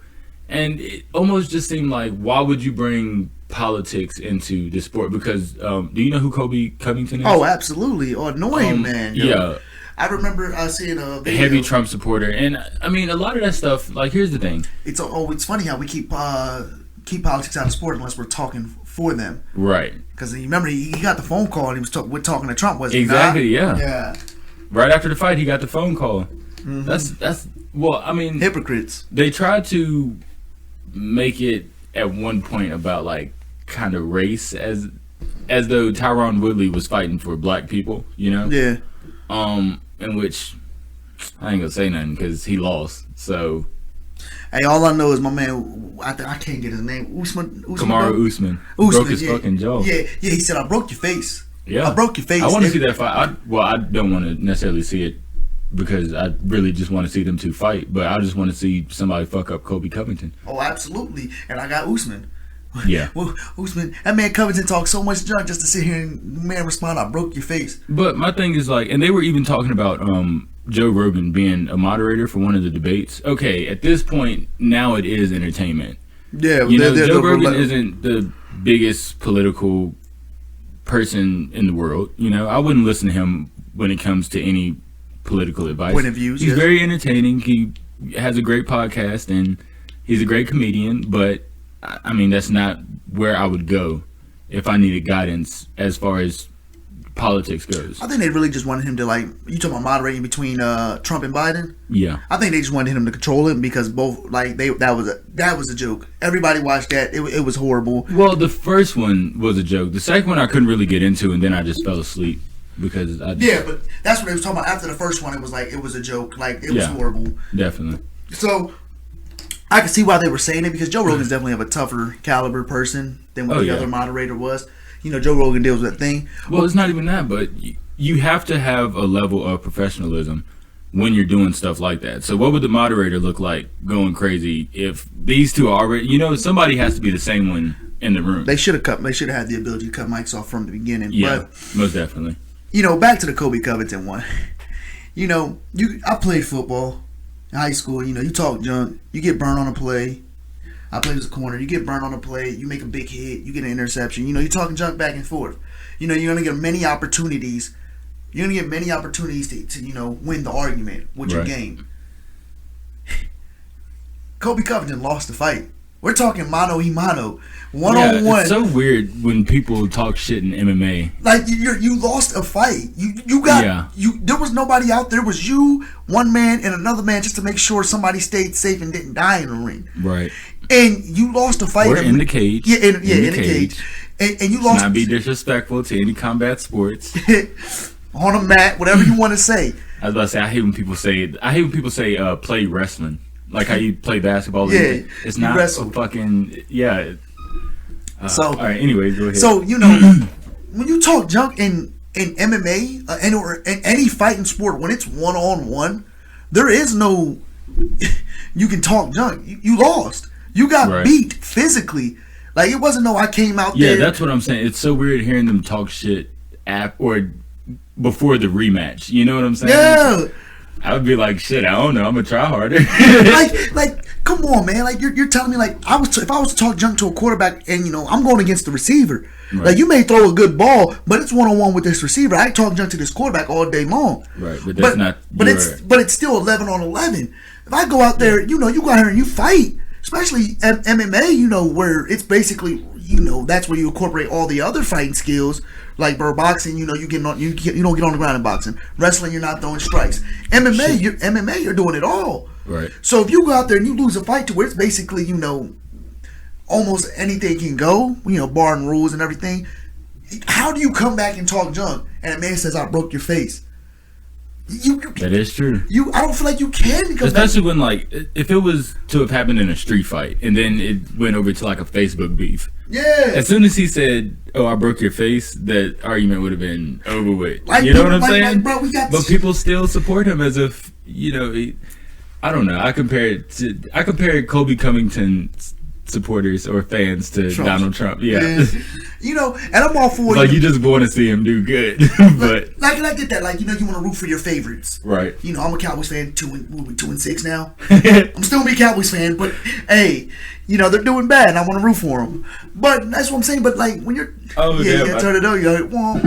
Speaker 2: and it almost just seemed like, why would you bring politics into the sport? Because do you know who Kobe Covington is?
Speaker 3: Oh, absolutely. Annoying man.
Speaker 2: Yeah.
Speaker 3: I remember seeing a video.
Speaker 2: Heavy Trump supporter, and I mean, a lot of that stuff. Like, here's the thing.
Speaker 3: It's funny how we keep politics out of sport unless we're talking for them.
Speaker 2: Right.
Speaker 3: Because you remember he got the phone call and he was talking to Trump, wasn't he?
Speaker 2: Exactly. Yeah.
Speaker 3: Yeah.
Speaker 2: Right after the fight, he got the phone call.
Speaker 3: Mm-hmm.
Speaker 2: That's well, I mean,
Speaker 3: hypocrites.
Speaker 2: They tried to make it at one point about like kind of race, as though Tyron Woodley was fighting for black people.
Speaker 3: Yeah.
Speaker 2: In which I ain't gonna say nothing because he lost. So,
Speaker 3: hey, all I know is my man. I can't get his name. Usman.
Speaker 2: Kamaru Usman broke his fucking jaw.
Speaker 3: Yeah. He said, "I broke your face."
Speaker 2: Yeah,
Speaker 3: I broke your face.
Speaker 2: I want to see that fight. I don't want to necessarily see it because I really just want to see them two fight. But I just want to see somebody fuck up Kobe Covington.
Speaker 3: Oh, absolutely. And I got Usman.
Speaker 2: Yeah.
Speaker 3: Well, Usman, that man Covington talks so much junk just to sit here and the man respond, "I broke your face."
Speaker 2: But my thing is like, and they were even talking about Joe Rogan being a moderator for one of the debates. Okay, at this point now it is entertainment.
Speaker 3: Yeah,
Speaker 2: Joe Rogan isn't the biggest political person in the world. You know, I wouldn't listen to him when it comes to any political advice.
Speaker 3: Point of views.
Speaker 2: He's
Speaker 3: yes.
Speaker 2: very entertaining. He has a great podcast and he's a great comedian. But I mean, that's not where I would go if I needed guidance as far as politics goes.
Speaker 3: I think they really just wanted him to, like, you talking about moderating between Trump and Biden?
Speaker 2: Yeah.
Speaker 3: I think they just wanted him to control him because both, like, that was a joke. Everybody watched that. It was horrible.
Speaker 2: Well, the first one was a joke. The second one I couldn't really get into, and then I just fell asleep because I just,
Speaker 3: Yeah, but that's what they was talking about. After the first one, it was like, it was a joke. Like, it was horrible.
Speaker 2: Definitely.
Speaker 3: So I can see why they were saying it, because Joe Rogan's definitely of a tougher caliber person than what the other moderator was. You know, Joe Rogan deals with that thing.
Speaker 2: Well, it's not even that, but you have to have a level of professionalism when you're doing stuff like that. So what would the moderator look like going crazy if these two are already, you know, somebody has to be the same one in the room.
Speaker 3: They should have had the ability to cut mics off from the beginning.
Speaker 2: Yeah,
Speaker 3: but,
Speaker 2: most definitely.
Speaker 3: You know, back to the Kobe Covington one. You know, I played football in high school. You know, you talk junk, you get burned on a play. I played as a corner. You get burned on a play. You make a big hit. You get an interception. You know, you're talking junk back and forth. You know, you're going to get many opportunities. You're going to get many opportunities to you know, win the argument with your game. Kobe Covington lost the fight. We're talking mano a mano, one-on-one.
Speaker 2: It's so weird when people talk shit in MMA.
Speaker 3: Like, you lost a fight. You got there was nobody out there. It was you, one man, and another man, just to make sure somebody stayed safe and didn't die in the ring.
Speaker 2: Right.
Speaker 3: And you lost a fight.
Speaker 2: Or in the cage.
Speaker 3: Yeah, in the cage. And you lost.
Speaker 2: Not be disrespectful to any combat sports.
Speaker 3: On a mat, whatever you want to say.
Speaker 2: I was about to say, I hate when people say play wrestling. Like how you play basketball.
Speaker 3: Yeah,
Speaker 2: it's not a fucking
Speaker 3: So
Speaker 2: all right. Anyways, go ahead.
Speaker 3: So you know, when you talk junk in MMA or in any fighting sport, when it's 1-on-1, there is no. You can talk junk. You lost. You got beat physically. Like, it wasn't I came out there.
Speaker 2: Yeah, that's what I'm saying. It's so weird hearing them talk shit or before the rematch. You know what I'm saying?
Speaker 3: Yeah.
Speaker 2: I would be like, shit, I don't know. I'm gonna try harder.
Speaker 3: like, come on, man. Like, you're telling me, like, if I was to talk junk to a quarterback, and you know, I'm going against the receiver. Right. Like, you may throw a good ball, but it's 1-on-1 with this receiver. I talk junk to this quarterback all day long.
Speaker 2: Right, but that's not.
Speaker 3: But it's still 11-on-11. If I go out there, you know, you go out here and you fight, especially MMA, you know, where it's basically, you know, that's where you incorporate all the other fighting skills. Like boxing, you know, you don't get on the ground in boxing. Wrestling, you're not throwing strikes. MMA, you're doing it all.
Speaker 2: Right.
Speaker 3: So if you go out there and you lose a fight to where it's basically, you know, almost anything can go, you know, barring rules and everything, how do you come back and talk junk and a man says, I broke your face?
Speaker 2: That is true.
Speaker 3: I don't feel like you can, because
Speaker 2: especially when, like, if it was to have happened in a street fight and then it went over to like a Facebook beef.
Speaker 3: Yeah.
Speaker 2: As soon as he said, "Oh, I broke your face," that argument would have been over with.
Speaker 3: Like,
Speaker 2: you know what I'm saying?
Speaker 3: Like, bro, but
Speaker 2: people still support him as if, you know, I don't know. I compared Kobe Covington supporters or fans to Donald Trump. Yeah.
Speaker 3: You know, and I'm all for
Speaker 2: like, you just want to see him do good. But
Speaker 3: like, and I get that. Like, you know, you want to root for your favorites.
Speaker 2: Right.
Speaker 3: You know, I'm a Cowboys fan, 2-6 now. I'm still gonna be a Cowboys fan, but hey, you know, they're doing bad and I want to root for them. But that's what I'm saying. But like, when you're you turn it over, you're like, whoa.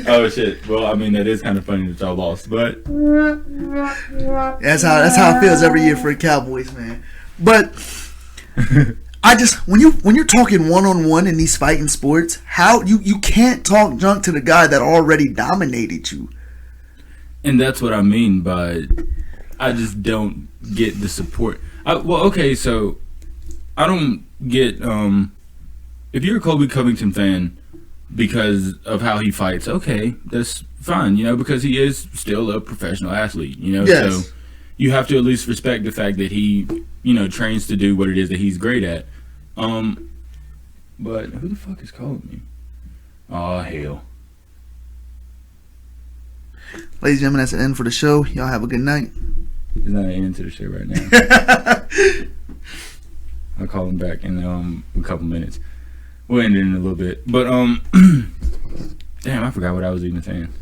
Speaker 2: Oh shit. Well, I mean, that is kind of funny that y'all lost, but
Speaker 3: that's how it feels every year for the Cowboys, man. But I just, when you're talking 1-on-1 in these fighting sports, how you can't talk junk to the guy that already dominated you.
Speaker 2: And that's what I mean by, I just don't get the support. Okay, so I don't get if you're a Kobe Covington fan because of how he fights, okay, that's fine, you know, because he is still a professional athlete, you know.
Speaker 3: Yes.
Speaker 2: So you have to at least respect the fact that he, you know, trains to do what it is that he's great at. But who the fuck is calling me? Oh, hell.
Speaker 3: Ladies and gentlemen, that's the end for the show. Y'all have a good night.
Speaker 2: It's not an end to the show right now. I'll call him back in a couple minutes. We'll end it in a little bit. But, damn, I forgot what I was even saying.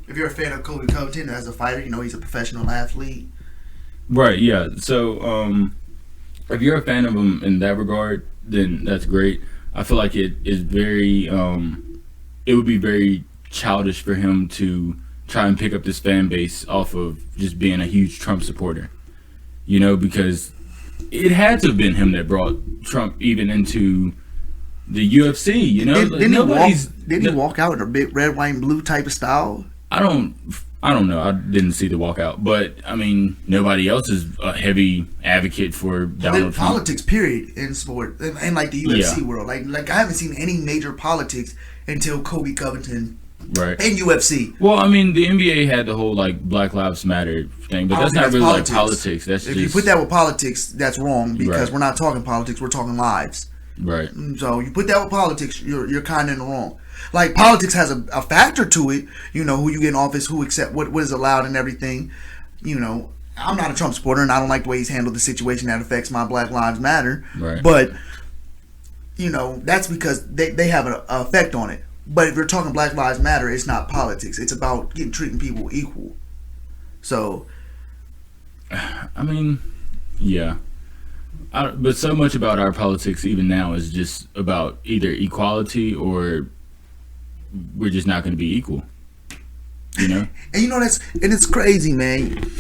Speaker 3: If you're a fan of Kobe Covington as a fighter, you know he's a professional athlete.
Speaker 2: Right, yeah. So, if you're a fan of him in that regard, then that's great. I feel like it is very. It would be very childish for him to try and pick up this fan base off of just being a huge Trump supporter. You know, because it had to have been him that brought Trump even into the UFC. You know,
Speaker 3: Did he walk out in a big red, white, and blue type of style?
Speaker 2: I don't know. I didn't see the walkout, but I mean, nobody else is a heavy advocate for Donald Trump.
Speaker 3: Politics, period, in sport, and like the UFC world. Like I haven't seen any major politics until Kobe Covington,
Speaker 2: right?
Speaker 3: And UFC.
Speaker 2: Well, I mean, the NBA had the whole like Black Lives Matter thing, but that's not really politics. Like politics. That's
Speaker 3: if
Speaker 2: just,
Speaker 3: you put that with politics, that's wrong because
Speaker 2: right.
Speaker 3: we're not talking politics. We're talking lives.
Speaker 2: Right.
Speaker 3: So you put that with politics, you're kind of in the wrong. Like politics has a factor to it, you know, who you get in office, who accept what is allowed and everything. You know, I'm not a Trump supporter and I don't like the way he's handled the situation that affects my Black Lives Matter.
Speaker 2: Right.
Speaker 3: But, you know, that's because they have an effect on it. But if you're talking Black Lives Matter, it's not politics. It's about treating people equal. So,
Speaker 2: I mean, yeah. But so much about our politics even now is just about either equality or we're just not going to be equal, you know?
Speaker 3: And you know, it's crazy, man.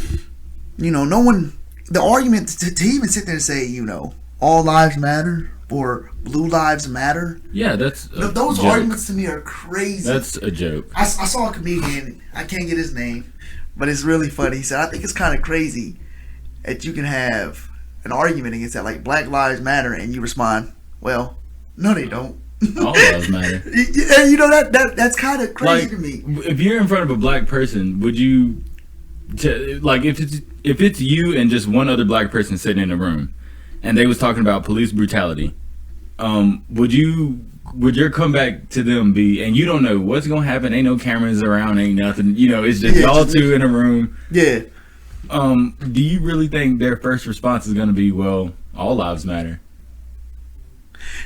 Speaker 3: You know, no one, the argument to even sit there and say, you know, all lives matter or blue lives matter.
Speaker 2: Yeah, that's
Speaker 3: those
Speaker 2: joke.
Speaker 3: Arguments to me are crazy.
Speaker 2: That's a joke.
Speaker 3: I saw a comedian, I can't get his name, but it's really funny. He said, I think it's kind of crazy that you can have an argument against that, like Black Lives Matter, and you respond, well, no they don't.
Speaker 2: All lives matter.
Speaker 3: And you know, that's kind of crazy to me.
Speaker 2: If you're in front of a black person, would you like if it's you and just one other black person sitting in a room and they was talking about police brutality, would your comeback to them be, and you don't know what's gonna happen, ain't no cameras around, ain't nothing, you know, it's just y'all two in a room.
Speaker 3: Yeah.
Speaker 2: Do you really think their first response is gonna be, well, all lives matter?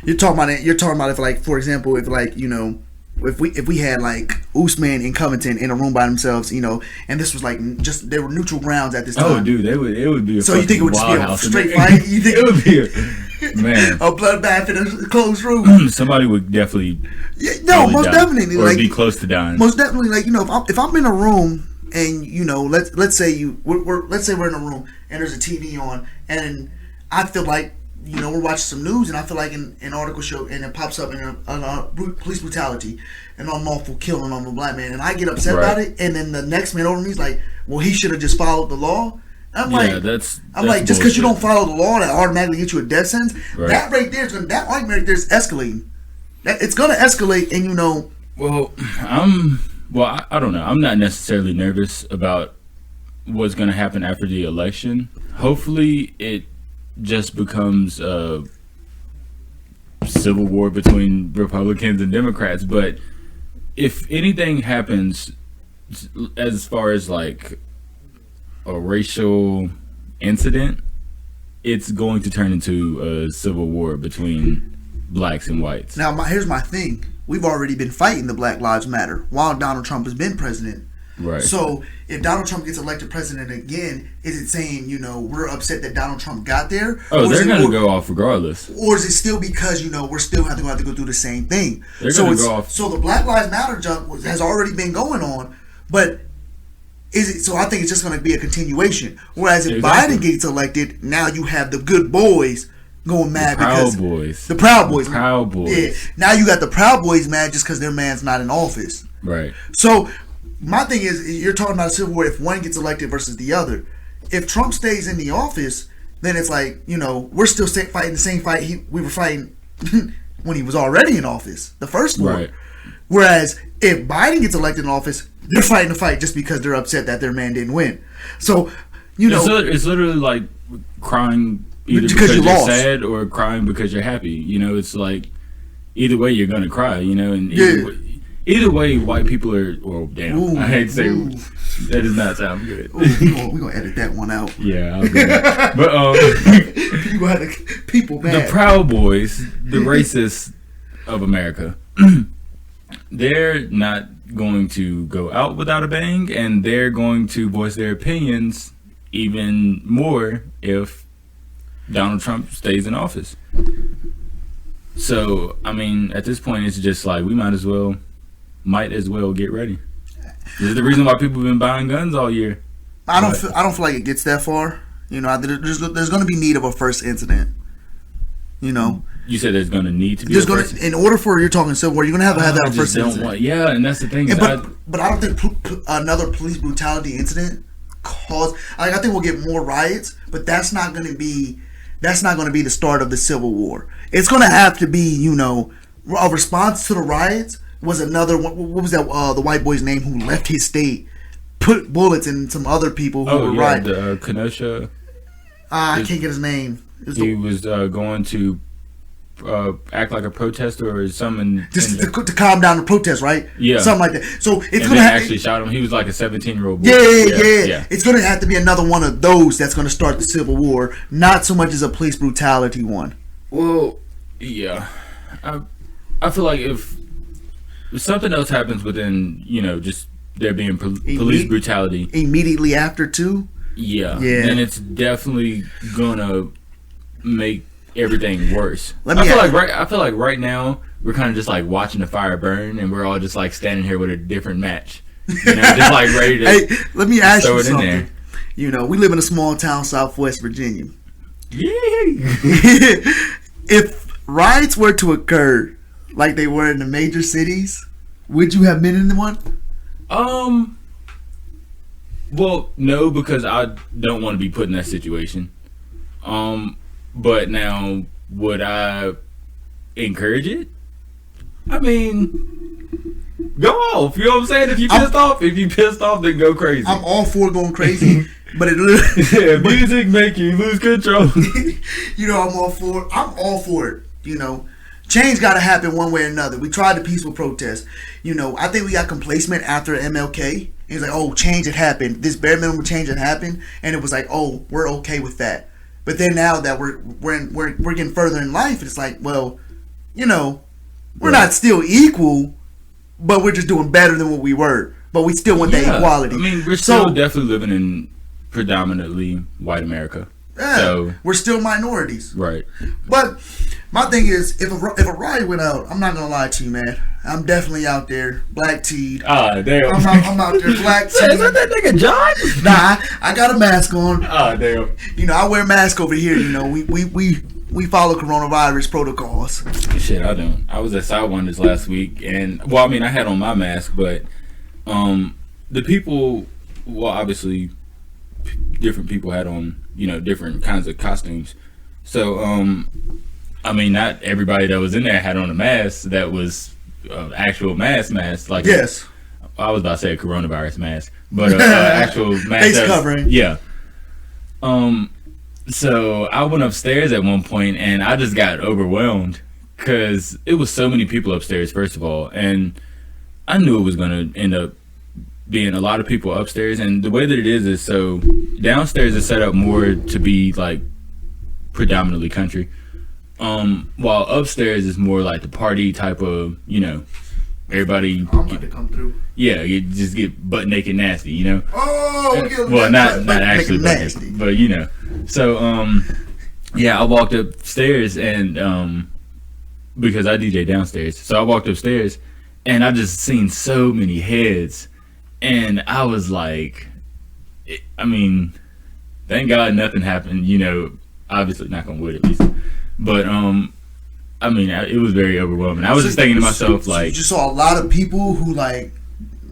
Speaker 3: You're talking about it. You're talking about if, like, for example, if, like, you know, if we had like Usman and Covington in a room by themselves, you know, and this was like just they were neutral grounds at this time.
Speaker 2: Oh, dude, it would be.
Speaker 3: So you think it would just be a straight fight? You think
Speaker 2: it would be man
Speaker 3: a bloodbath in a closed room?
Speaker 2: Somebody would definitely.
Speaker 3: Yeah, no, most
Speaker 2: die,
Speaker 3: definitely,
Speaker 2: or
Speaker 3: like
Speaker 2: be close to dying.
Speaker 3: Most definitely, like, you know, if I'm in a room and, you know, let's say we're in a room and there's a TV on and I feel like, you know, we're watching some news and I feel like an article show and it pops up in police brutality and unlawful killing on a black man and I get upset about it and then the next man over me is like, well, he should have just followed the law. I'm like,
Speaker 2: that's
Speaker 3: just because you don't follow the law that automatically gets you a death sentence.
Speaker 2: Right.
Speaker 3: That right there that argument right there is escalating. It's gonna escalate, and you know.
Speaker 2: Well, I don't know. I'm not necessarily nervous about what's gonna happen after the election. Hopefully, it just becomes a civil war between Republicans and Democrats. But if anything happens, as far as like a racial incident, it's going to turn into a civil war between blacks and whites.
Speaker 3: Now, here's my thing. We've already been fighting the Black Lives Matter while Donald Trump has been president.
Speaker 2: Right.
Speaker 3: So if Donald Trump gets elected president again, is it saying, you know, we're upset that Donald Trump got there?
Speaker 2: Oh, they're going to go off regardless.
Speaker 3: Or is it still because, you know, we're still have to go through the same thing?
Speaker 2: They're going to go off.
Speaker 3: So the Black Lives Matter jump has already been going on, but is it? So I think it's just going to be a continuation. Whereas if Biden gets elected, now you have the good boys going mad because the Proud Boys. Yeah. Now you got the Proud Boys mad just because their man's not in office.
Speaker 2: Right.
Speaker 3: So my thing is, you're talking about a civil war if one gets elected versus the other. If Trump stays in the office, then it's like, you know, we're still fighting the same fight we were fighting when he was already in office, the first war.
Speaker 2: Right.
Speaker 3: Whereas if Biden gets elected in office, they're fighting the fight just because they're upset that their man didn't win. So, you know,
Speaker 2: it's literally like crying either because you're sad or crying because you're happy. You know, it's like either way you're gonna cry. You know, and either way, white people are. Well, damn,
Speaker 3: ooh,
Speaker 2: I hate to say that does not sound good.
Speaker 3: We're gonna edit that one out.
Speaker 2: Yeah, I'll do that. But
Speaker 3: people mad.
Speaker 2: The Proud Boys, the racists of America, they're not going to go out without a bang, and they're going to voice their opinions even more if Donald Trump stays in office. So I mean, at this point, it's just like we might as well get ready. This is the reason why people have been buying guns all year.
Speaker 3: I don't feel like it gets that far. You know, there's going to be need of a first incident. You know,
Speaker 2: you said there's going to need to be.
Speaker 3: In order for you're talking Civil War, you're going to have that first incident.
Speaker 2: Yeah, and that's the thing.
Speaker 3: But I don't think another police brutality incident I think we'll get more riots, but that's not going to be the start of the Civil War. It's going to have to be, you know, a response to the riots was another one. What was that? The white boy's name who left his state, put bullets in some other people who were rioting.
Speaker 2: The Kenosha.
Speaker 3: I can't get his name.
Speaker 2: He was going to act like a protester or something.
Speaker 3: Just to calm down the protest, right?
Speaker 2: Yeah.
Speaker 3: Something like that. So it's
Speaker 2: going to actually shot him. He was like a 17-year-old boy.
Speaker 3: Yeah. It's going to have to be another one of those that's going to start the Civil War, not so much as a police brutality one.
Speaker 2: Well, yeah. I feel like if something else happens within, you know, just there being police brutality
Speaker 3: immediately after too.
Speaker 2: Yeah. Then it's definitely gonna make everything worse. I feel like right now we're kind of just like watching the fire burn, and we're all just like standing here with a different match, you know, just like ready to.
Speaker 3: Hey, let me ask you something.
Speaker 2: In there.
Speaker 3: You know, we live in a small town, Southwest Virginia.
Speaker 2: Yeah.
Speaker 3: If riots were to occur like they were in the major cities, would you have been in one?
Speaker 2: Well, no, because I don't want to be put in that situation. But now, would I encourage it? I mean, go off. You know what I'm saying? If you pissed off, then go crazy.
Speaker 3: I'm all for going crazy, but it literally
Speaker 2: music make you lose control.
Speaker 3: You know, I'm all for it. You know, change got to happen one way or another. We tried the peaceful protest. You know, I think we got complacent after MLK. It was like, oh, change had happened. This bare minimum change had happened, and it was like, oh, we're okay with that. But then now that we're getting further in life, it's like, well, you know, we're not still equal, but we're just doing better than what we were. But we still want that equality.
Speaker 2: I mean, we're still definitely living in predominantly white America.
Speaker 3: Yeah, so we're still minorities,
Speaker 2: right?
Speaker 3: But my thing is, if a riot went out, I'm not gonna lie to you, man. I'm definitely out there, black teed.
Speaker 2: Ah, damn.
Speaker 3: I'm out there, black teed.
Speaker 2: Is that nigga John?
Speaker 3: Nah, I got a mask on.
Speaker 2: Ah, damn.
Speaker 3: You know, I wear a mask over here. You know, we follow coronavirus protocols.
Speaker 2: Shit, I don't. I was at Sidewinders last week, and well, I mean, I had on my mask, but the people, well, obviously, different people had on, you know, different kinds of costumes. So, I mean, not everybody that was in there had on a mask that was actual mask. Like,
Speaker 3: yes,
Speaker 2: I was about to say a coronavirus mask, but actual mask.
Speaker 3: Face covering.
Speaker 2: Yeah. So I went upstairs at one point, and I just got overwhelmed because it was so many people upstairs. First of all, and I knew it was going to end up being a lot of people upstairs, and the way that it is so downstairs is set up more to be like predominantly country, while upstairs is more like the party type of, you know, everybody.
Speaker 3: I'm about to come through.
Speaker 2: Yeah, you just get butt naked nasty, you know.
Speaker 3: Oh,
Speaker 2: well, not actually butt naked, but you know. So yeah, I walked upstairs and because I DJ downstairs, so I walked upstairs and I just seen so many heads. And I was like, I mean, thank God nothing happened, you know, obviously knock on wood at least. But, I mean, it was very overwhelming. I was just thinking to myself, like...
Speaker 3: You just saw a lot of people who, like,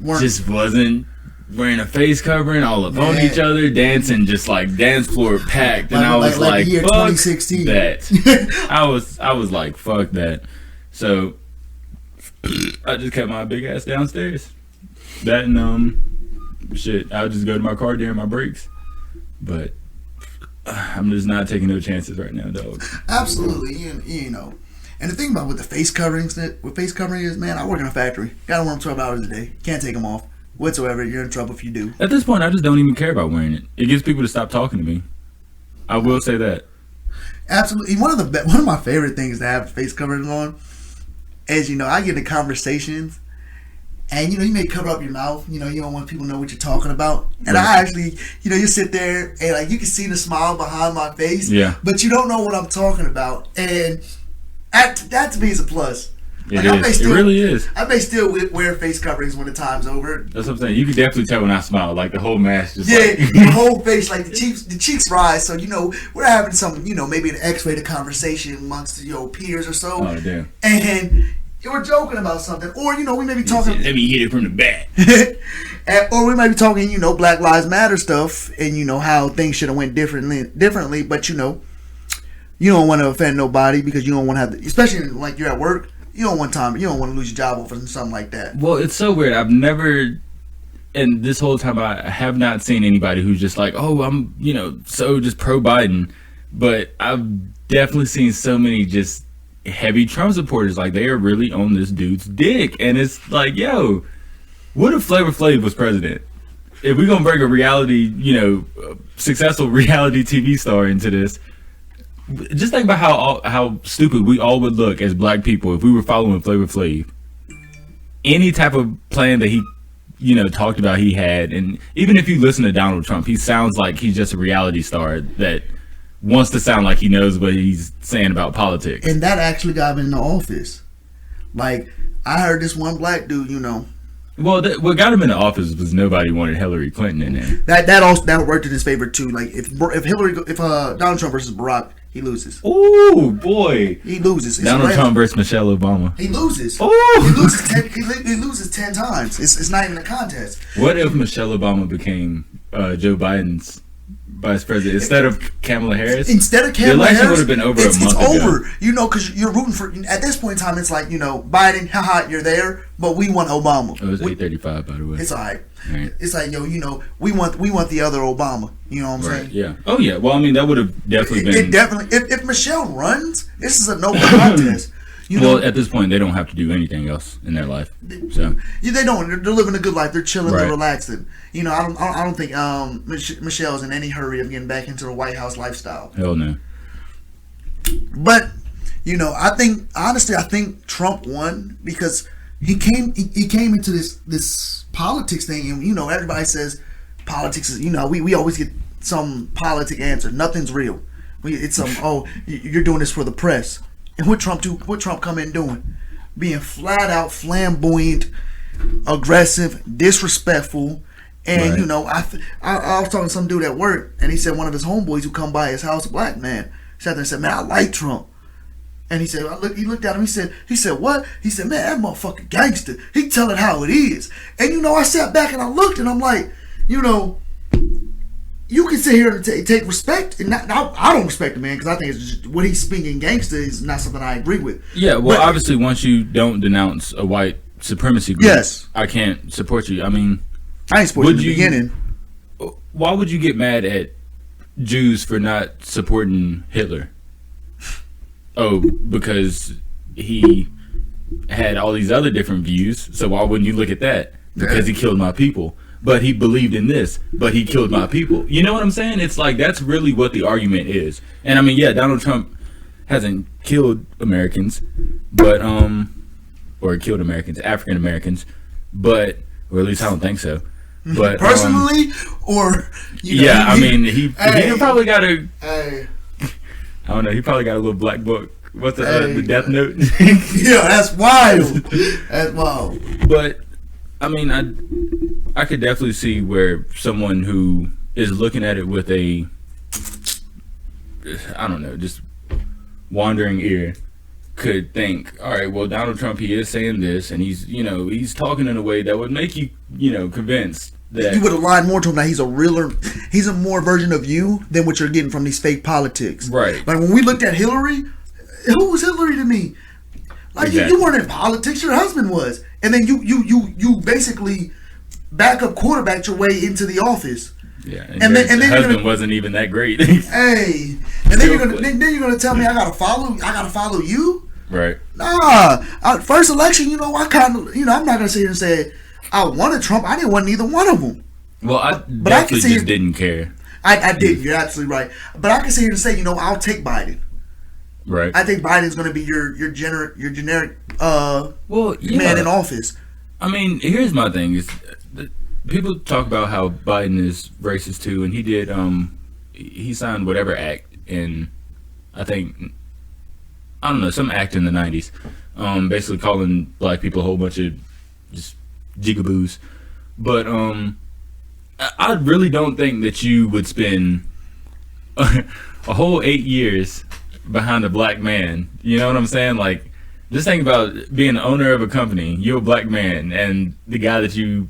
Speaker 3: weren't...
Speaker 2: Just wasn't wearing a face covering, all up on each other, dancing, just like dance floor packed. And I was like fuck
Speaker 3: 2016.
Speaker 2: That. I was like, fuck that. So, I just kept my big ass downstairs. That and shit, I'll just go to my car during my breaks. But I'm just not taking no chances right now, dog.
Speaker 3: Absolutely, you know. And the thing about with face covering is, man, I work in a factory. Gotta wear them 12 hours a day. Can't take them off whatsoever. You're in trouble if you do.
Speaker 2: At this point, I just don't even care about wearing it. It gets people to stop talking to me. I will say that.
Speaker 3: Absolutely. One of my favorite things to have face covering on is, you know, I get in conversations. And, you know, you may cover up your mouth. You know, you don't want people to know what you're talking about. And right. I actually, you know, you sit there and, like, you can see the smile behind my face.
Speaker 2: Yeah.
Speaker 3: But you don't know what I'm talking about. And That to me is a plus.
Speaker 2: It is. It really is.
Speaker 3: I may still wear face coverings when the time's over.
Speaker 2: That's what I'm saying. You can definitely tell when I smile. Like the whole mask just
Speaker 3: the whole face, like the cheeks rise. So we're having some, maybe an X-rated conversation amongst peers or so.
Speaker 2: Oh damn.
Speaker 3: And we're joking about something, or we may be talking.
Speaker 2: Let me hit it from the back.
Speaker 3: Or we might be talking, Black Lives Matter stuff, and how things should have went differently. But you don't want to offend nobody because you don't want to have, especially like you're at work. You don't want to lose your job over something like that.
Speaker 2: Well, it's so weird. I've never, and this whole time I have not seen anybody who's just like, oh, I'm, so just pro Biden. But I've definitely seen so many just heavy Trump supporters. Like, they are really on this dude's dick. And it's like, yo, what if Flavor Flav was president? If we're going to bring a reality, successful reality TV star into this, just think about how stupid we all would look as black people if we were following Flavor Flav. Any type of plan that he, talked about he had, and even if you listen to Donald Trump, he sounds like he's just a reality star that wants to sound like he knows what he's saying about politics.
Speaker 3: And that actually got him in the office. Like, I heard this one black dude,
Speaker 2: Well, what got him in the office was nobody wanted Hillary Clinton in there.
Speaker 3: That worked in his favor too. Like if Donald Trump versus Barack, he loses.
Speaker 2: Oh boy,
Speaker 3: he loses.
Speaker 2: Donald Trump versus Michelle Obama.
Speaker 3: He loses.
Speaker 2: Oh,
Speaker 3: he loses 10 times. It's not even a contest.
Speaker 2: What if Michelle Obama became Joe Biden's vice president instead of Kamala Harris?
Speaker 3: The
Speaker 2: election would have been over a month ago.
Speaker 3: It's over, because you're rooting for. At this point in time, it's like Biden, haha, you're there, but we want Obama.
Speaker 2: It was 8:35, by the way.
Speaker 3: It's alright.
Speaker 2: Right.
Speaker 3: It's like we want the other Obama. You know what I'm saying?
Speaker 2: Yeah. Oh yeah. Well, I mean, that would have definitely been.
Speaker 3: It definitely. If Michelle runs, this is a no contest.
Speaker 2: Well, at this point, they don't have to do anything else in their life. So
Speaker 3: they don't. They're living a good life. They're chilling.
Speaker 2: Right.
Speaker 3: They're relaxing. I don't think Michelle's in any hurry of getting back into the White House lifestyle.
Speaker 2: Hell no.
Speaker 3: But I think Trump won because he came into this politics thing, and everybody says politics is we always get some politic answer. Nothing's real. It's some you're doing this for the press. And what Trump come in doing? Being flat out flamboyant, aggressive, disrespectful, and
Speaker 2: right.
Speaker 3: I was talking to some dude at work, and he said one of his homeboys who come by his house, a black man, sat there and said, "Man, I like Trump." And he said, he looked at him. He said, "What?" He said, "Man, that motherfucker gangster. He tell it how it is." And I sat back and I looked, and I'm like, you can sit here and take respect, and I don't respect the man because I think it's just, what he's speaking gangster is not something I agree with.
Speaker 2: Yeah, well, obviously, once you don't denounce a white supremacy group,
Speaker 3: yes,
Speaker 2: I can't support you. I mean,
Speaker 3: I ain't supporting you in the beginning.
Speaker 2: Why would you get mad at Jews for not supporting Hitler? Oh, because he had all these other different views, so why wouldn't you look at that? Because he killed my people. But he believed in this, but he killed my people. You know what I'm saying? It's like, that's really what the argument is. And I mean, yeah, Donald Trump hasn't killed Americans, but, or killed Americans, African Americans, but, or at least I don't think so. But
Speaker 3: personally, or,
Speaker 2: yeah, I mean, he probably got I don't know, he probably got a little black book. What's the Death Note?
Speaker 3: Yeah, that's wild. That's wild.
Speaker 2: But, I mean, I could definitely see where someone who is looking at it with a, I don't know, just wandering ear could think, all right, well, Donald Trump, he is saying this, and he's talking in a way that would make you, convinced that
Speaker 3: you would align more to him that he's a more version of you than what you're getting from these fake politics.
Speaker 2: Right.
Speaker 3: Like when we looked at Hillary, who was Hillary to me? Like exactly. you weren't in politics, your husband was. And then you basically backup quarterbacked your way into the office.
Speaker 2: Yeah, and then your husband wasn't even that great.
Speaker 3: Hey, and then you're gonna tell me I gotta follow you?
Speaker 2: Right.
Speaker 3: Nah. First election, I'm not gonna sit here and say I wanted Trump. I didn't want neither one of them.
Speaker 2: Well, I definitely just didn't care.
Speaker 3: I did. You're absolutely right. But I can sit here and say, I'll take Biden.
Speaker 2: Right.
Speaker 3: I think Biden's going to be your generic man in office.
Speaker 2: I mean, here's my thing: is people talk about how Biden is racist too, and he did. He signed whatever act in, I think, I don't know, some act in the 90s, basically calling black people a whole bunch of just jigaboos. But I really don't think that you would spend a whole 8 years behind a black man. You know what I'm saying? Like, just think about being the owner of a company. You're a black man, and the guy that you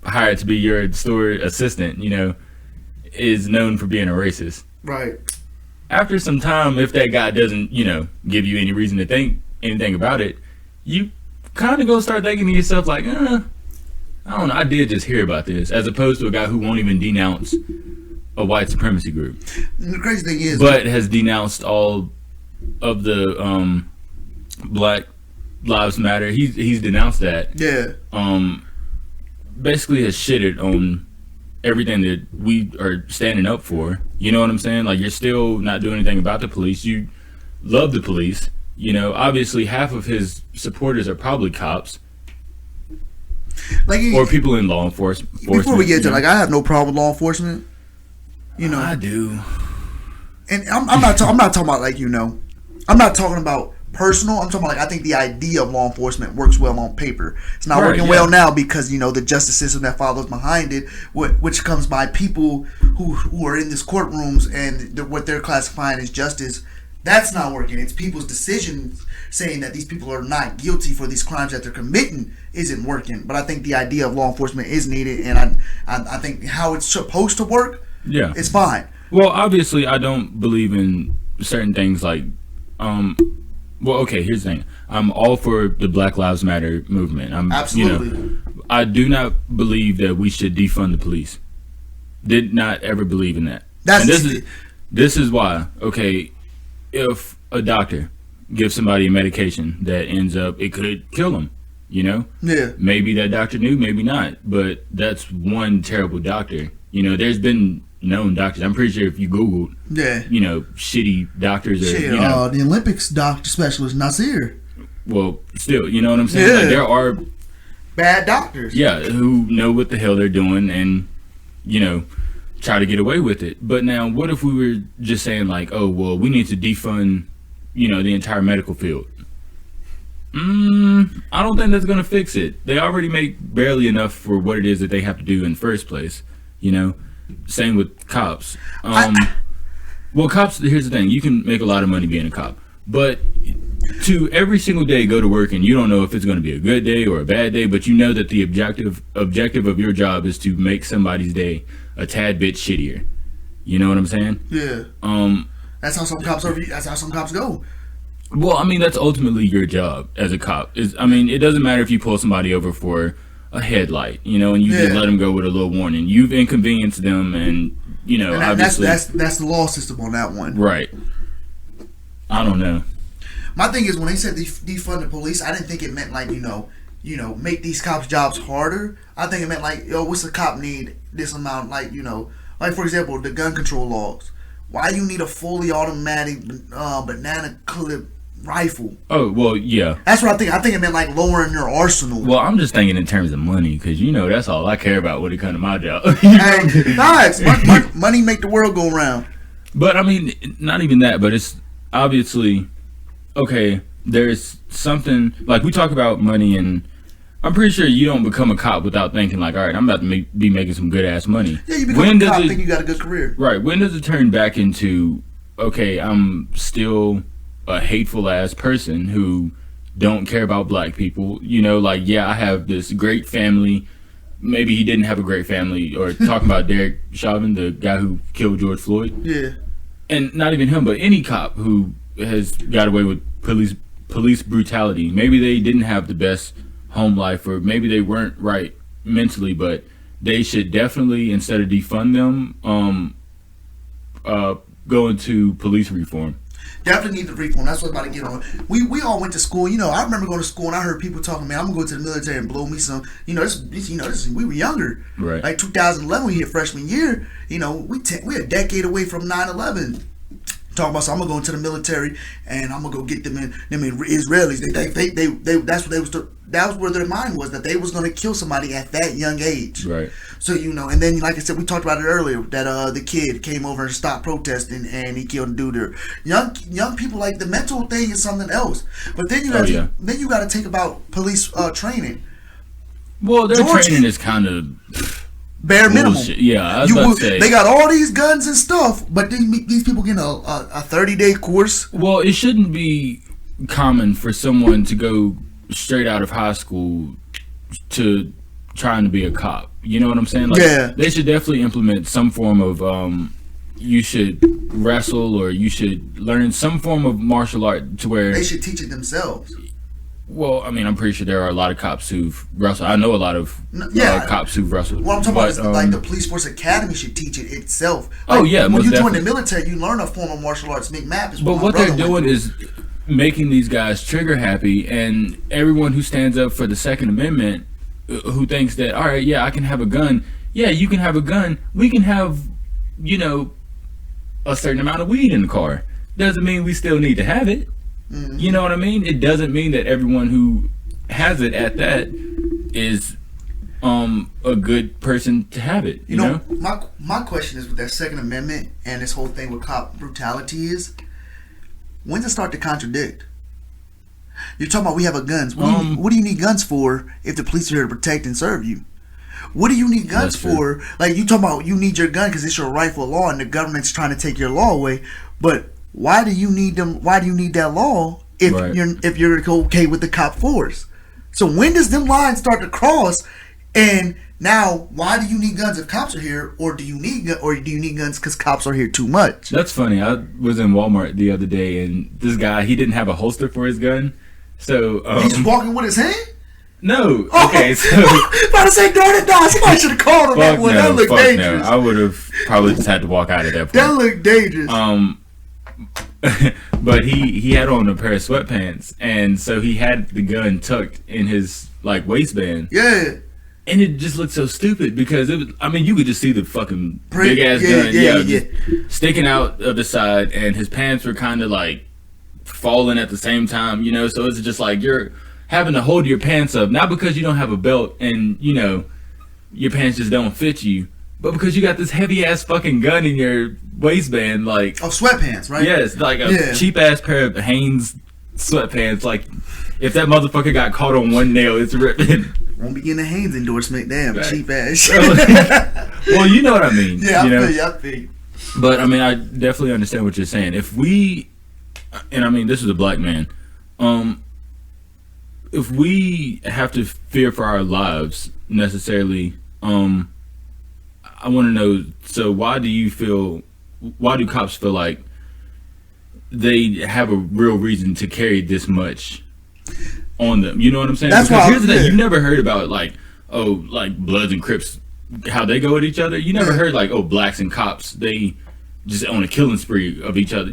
Speaker 2: hired to be your store assistant, you know, is known for being a racist.
Speaker 3: Right.
Speaker 2: After some time, if that guy doesn't, you know, give you any reason to think anything about it, you kind of go start thinking to yourself like, I don't know, I did just hear about this, as opposed to a guy who won't even denounce a white supremacy group.
Speaker 3: And the crazy thing is,
Speaker 2: but has denounced all of the Black Lives Matter. He's denounced that.
Speaker 3: yeah,
Speaker 2: Basically has shitted on everything that we are standing up for. You know what I'm saying? Like, you're still not doing anything about the police. You love the police. You know, obviously half of his supporters are probably cops.
Speaker 3: like
Speaker 2: Or people in law enforcement.
Speaker 3: before we get to
Speaker 2: you know?
Speaker 3: like, I have no problem with law enforcement. You know,
Speaker 2: I do.
Speaker 3: and I'm not talking about like, you know, I'm not talking about personal. I'm talking about like, I think the idea of law enforcement works well on paper. It's not
Speaker 2: Right,
Speaker 3: working
Speaker 2: yeah.
Speaker 3: well now because, you know, the justice system that follows behind it, which comes by people who are in these courtrooms and what they're classifying as justice. That's not working. It's people's decisions saying that these people are not guilty for these crimes that they're committing isn't working. But I think the idea of law enforcement is needed, and I think how it's supposed to work,
Speaker 2: Yeah.
Speaker 3: it's fine.
Speaker 2: Well, obviously, I don't believe in certain things like, well, okay, here's the thing. I'm all for the Black Lives Matter movement.
Speaker 3: Absolutely.
Speaker 2: You know, I do not believe that we should defund the police. Did not ever believe in that.
Speaker 3: That's
Speaker 2: And this is why. Okay, if a doctor gives somebody a medication that ends up, it could kill them. You know,
Speaker 3: Yeah.
Speaker 2: maybe that doctor knew, maybe not. But that's one terrible doctor. You know, there's been known doctors. I'm pretty sure if you Googled,
Speaker 3: Yeah.
Speaker 2: you know, shitty doctors or,
Speaker 3: Shit,
Speaker 2: you know,
Speaker 3: the Olympics doctor specialist Nasir.
Speaker 2: well, still, you know what I'm saying?
Speaker 3: Yeah.
Speaker 2: Like, there are,
Speaker 3: Bad doctors.
Speaker 2: yeah, who know what the hell they're doing and, you know, try to get away with it. But now, what if we were just saying like, oh, well, we need to defund, you know, the entire medical field? I don't think that's going to fix it. They already make barely enough for what it is that they have to do in the first place, you know? Same with cops. Well, cops, here's the thing. You can make a lot of money being a cop. But to every single day go to work and you don't know if it's going to be a good day or a bad day, but you know that the objective of your job is to make somebody's day a tad bit shittier. You know what I'm saying?
Speaker 3: Yeah. That's how some cops are. That's how some cops go.
Speaker 2: Well, I mean, that's ultimately your job as a cop. I mean, it doesn't matter if you pull somebody over for a headlight, you know, and you just
Speaker 3: Yeah.
Speaker 2: let them go with a little warning. You've inconvenienced them, and you know,
Speaker 3: And
Speaker 2: obviously,
Speaker 3: that's the law system on that one.
Speaker 2: right. I don't know.
Speaker 3: My thing is when they said defund the police, I didn't think it meant like, you know, make these cops' jobs harder. I think it meant like, yo, what's a cop need this amount? Like, you know, like for example, the gun control laws. Why you need a fully automatic banana clip rifle?
Speaker 2: Oh well, yeah.
Speaker 3: That's what I think. I think it meant like lowering your arsenal.
Speaker 2: Well, I'm just thinking in terms of money, because you know that's all I care about when it comes to my job.
Speaker 3: Hey, nice. Money make the world go round.
Speaker 2: But I mean, not even that. But it's obviously okay. There's something like we talk about money, and I'm pretty sure you don't become a cop without thinking like, all right, I'm about to be making some good ass money.
Speaker 3: Yeah, you become a cop, think you got a good career.
Speaker 2: Right. When does it turn back into, okay, I'm still a hateful ass person who don't care about black people? You know, like, yeah, I have this great family. Maybe he didn't have a great family. Or talking about Derek Chauvin, the guy who killed George Floyd.
Speaker 3: Yeah.
Speaker 2: And not even him, but any cop who has got away with police brutality. Maybe they didn't have the best home life, or maybe they weren't right mentally, but they should definitely, instead of defund them, go into police reform.
Speaker 3: Definitely need to reform. That's what I'm about to get on. We all went to school. You know, I remember going to school and I heard people talking, man, I'm gonna go to the military and blow me some. You know, this we were younger.
Speaker 2: Right.
Speaker 3: Like 2011, we hit freshman year. You know, we a decade away from 9/11. Talking about, so I'm gonna go into the military and I'm gonna go get them Israelis. That was where their mind was, that they was gonna kill somebody at that young age.
Speaker 2: Right.
Speaker 3: So and then like I said, we talked about it earlier, that the kid came over and stopped protesting and he killed a dude there. Young people, like, the mental thing is something else. But then you gotta think about police training.
Speaker 2: Well, their training is kind of
Speaker 3: bare minimum.
Speaker 2: Bullshit. Yeah, I was about to say.
Speaker 3: They got all these guns and stuff, but these people getting a 30-day course.
Speaker 2: Well, it shouldn't be common for someone to go straight out of high school to trying to be a cop. You know what I'm saying? Like,
Speaker 3: yeah.
Speaker 2: They should definitely implement some form of you should wrestle, or you should learn some form of martial art to where
Speaker 3: they should teach it themselves.
Speaker 2: Well, I mean, I'm pretty sure there are a lot of cops who've wrestled. I know a lot of cops who've wrestled.
Speaker 3: What I'm talking about is like the Police Force Academy should teach it itself.
Speaker 2: Like,
Speaker 3: when you join the military, you learn a form of martial arts. McMap is
Speaker 2: but what they're doing is making these guys trigger happy, and everyone who stands up for the Second Amendment, who thinks that, all right, yeah, I can have a gun. Yeah, you can have a gun. We can have, a certain amount of weed in the car. Doesn't mean we still need to have it. Mm-hmm. You know what I mean? It doesn't mean that everyone who has it at that is a good person to have it. You know?
Speaker 3: My question is, with that Second Amendment and this whole thing with cop brutality, is when does it start to contradict? You're talking about we have guns. What do you need guns for if the police are here to protect and serve you? What do you need guns for? Like, you talking about you need your gun because it's your rightful law and the government's trying to take your law away. But why do you need them? Why do you need that law if you're okay with the cop force? So when does them lines start to cross? And now, why do you need guns if cops are here, or do you need guns because cops are here too much?
Speaker 2: That's funny. I was in Walmart the other day, and this guy, he didn't have a holster for his gun, so
Speaker 3: he's just walking with his hand.
Speaker 2: No. Okay. So
Speaker 3: about to say, darn it, dog. Somebody should have called him that one. That looked dangerous.
Speaker 2: No. I would have probably just had to walk out at that point.
Speaker 3: That looked dangerous.
Speaker 2: But he had on a pair of sweatpants, and so he had the gun tucked in his waistband.
Speaker 3: Yeah.
Speaker 2: And it just looked so stupid because it was, I mean, you could just see the fucking big ass gun, sticking out of the side, and his pants were kind of falling at the same time, So it's just like you're having to hold your pants up, not because you don't have a belt and your pants just don't fit you, but because you got this heavy ass fucking gun in your waistband, of
Speaker 3: sweatpants, right?
Speaker 2: Yeah, it's like a cheap ass pair of Hanes sweatpants. Like, if that motherfucker got caught on one nail, it's ripping.
Speaker 3: Won't be getting a Hanes endorsement. Damn, right. Cheap ass shit.
Speaker 2: Well, you know what I mean.
Speaker 3: Yeah, I feel you.
Speaker 2: But I mean, I definitely understand what you're saying. If we, and I mean, this is a black man, if we have to fear for our lives necessarily, I want to know. So why do cops feel like they have a real reason to carry this much on them? You know what I'm saying?
Speaker 3: That's
Speaker 2: because here's the thing: you never heard about Bloods and Crips, how they go at each other. You never heard blacks and cops, they just on a killing spree of each other.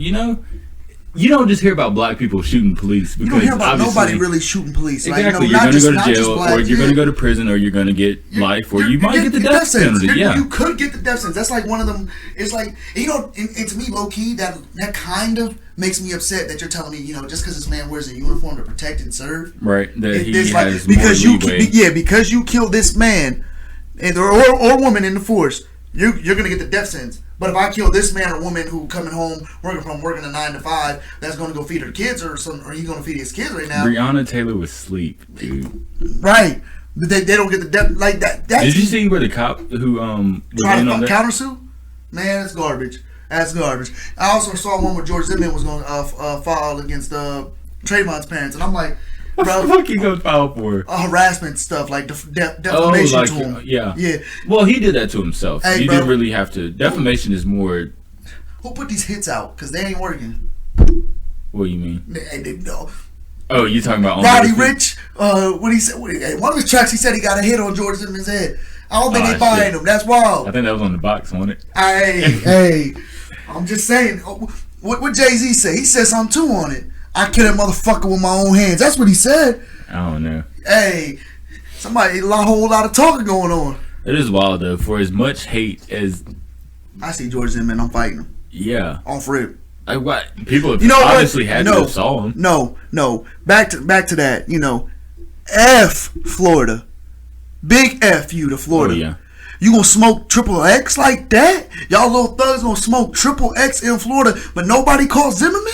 Speaker 2: You don't just hear about black people shooting police. Because
Speaker 3: you don't hear about nobody really shooting police.
Speaker 2: Exactly. You're going to go to jail, or you're going to go to prison, or you're going to get life, or you might get the death penalty.
Speaker 3: You could get the death sentence. That's like one of them. It's like, and to me, low key, that kind of makes me upset that you're telling me, just because this man wears a uniform to protect and serve.
Speaker 2: Right. That he has
Speaker 3: because
Speaker 2: more leeway.
Speaker 3: because you kill this man or woman in the force, you're going to get the death sentence. But if I kill this man or woman who coming home working a 9 to 5, that's going to go feed her kids or he's going to feed his kids right now.
Speaker 2: Breonna Taylor was asleep, dude.
Speaker 3: Right, but they don't get the death like that.
Speaker 2: Did you see where the cop who
Speaker 3: tried to countersue? Man, that's garbage. That's garbage. I also saw one where George Zimmerman was going to file against Trayvon's parents, and I'm like,
Speaker 2: what the fuck you gonna file for?
Speaker 3: Harassment stuff, like defamation to him.
Speaker 2: Yeah. Well, he did that to himself. He didn't really have to. Defamation is more.
Speaker 3: Who put these hits out? Because they ain't working.
Speaker 2: What do you mean?
Speaker 3: They know.
Speaker 2: Oh, you talking about
Speaker 3: Roddy Ricch? What he said? One of his tracks, he said he got a hit on George Zimmerman's head. I don't think they buying him. That's wild.
Speaker 2: I think that was on the box, wasn't it?
Speaker 3: Hey, I'm just saying. What Jay-Z say? He said something too on it. I kill that motherfucker with my own hands. That's what he said.
Speaker 2: I don't know.
Speaker 3: Hey, a whole lot of talking going on.
Speaker 2: It is wild though. For as much hate as
Speaker 3: I see George Zimmerman, I'm fighting him.
Speaker 2: Yeah.
Speaker 3: Off rip.
Speaker 2: Like what? People
Speaker 3: You know what?
Speaker 2: obviously had to have saw him.
Speaker 3: No. Back to that. You know, F Florida, big F you to Florida.
Speaker 2: Oh, yeah.
Speaker 3: You gonna smoke triple X like that? Y'all little thugs gonna smoke triple X in Florida, but nobody called Zimmerman?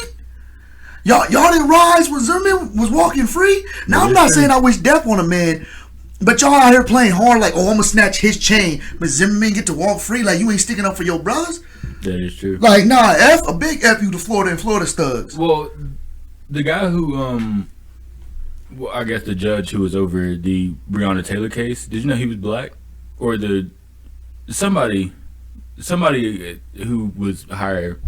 Speaker 3: Y'all didn't rise when Zimmerman was walking free? Now, I'm not saying I wish death on a man, but y'all out here playing hard like, oh, I'm gonna snatch his chain, but Zimmerman get to walk free like you ain't sticking up for your brothers?
Speaker 2: That is true.
Speaker 3: Like, nah, a big F you to Florida and Florida thugs.
Speaker 2: Well, the guy who, well, I guess the judge who was over the Breonna Taylor case, did you know he was black? Or somebody who was higher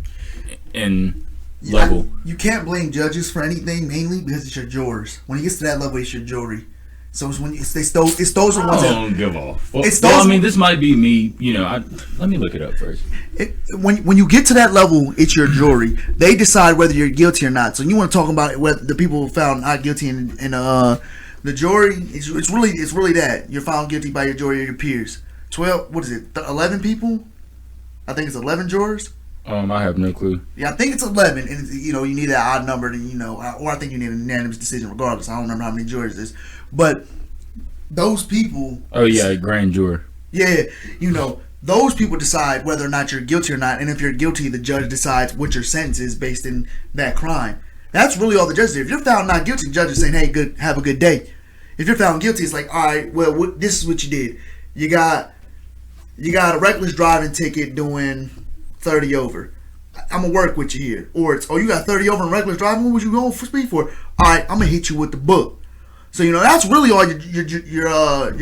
Speaker 2: in level.
Speaker 3: You can't blame judges for anything, mainly because it's your jurors. When it gets to that level, it's your jury. So it's when it's those are ones
Speaker 2: I don't give a fuck.
Speaker 3: It's
Speaker 2: Well,
Speaker 3: those.
Speaker 2: I mean, this might be me. You know, let me look it up first.
Speaker 3: When you get to that level, it's your jury. They decide whether you're guilty or not. So you want to talk about whether the people found not guilty in the jury? It's really that you're found guilty by your jury or your peers. 12. What is it? 11 people? I think it's 11 jurors.
Speaker 2: I have no clue.
Speaker 3: Yeah, I think it's 11, and you know you need that odd number, or I think you need a unanimous decision regardless. I don't remember how many jurors it is, but those people.
Speaker 2: Oh yeah, grand juror.
Speaker 3: Yeah, those people decide whether or not you're guilty or not, and if you're guilty, the judge decides what your sentence is based in that crime. That's really all the judges do. If you're found not guilty, the judge is saying, "Hey, good, have a good day." If you're found guilty, it's like, "All right, well, this is what you did. You got a reckless driving ticket doing 30 over. I'm gonna work with you here." Or it's, "Oh, you got 30 over and reckless driving. What was you going for speed for?" "All right, I'm gonna hit you with the book." So that's really all your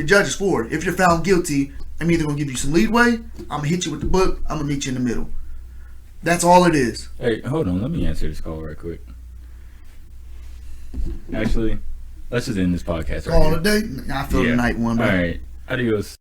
Speaker 3: judge is for. If you're found guilty, I'm either gonna give you some leeway, I'm gonna hit you with the book, I'm gonna meet you in the middle. That's all it is.
Speaker 2: Hey, hold on. Let me answer this call right quick. Actually, let's just end this podcast right
Speaker 3: All
Speaker 2: here.
Speaker 3: the day. I feel the night one.
Speaker 2: All right. Adios.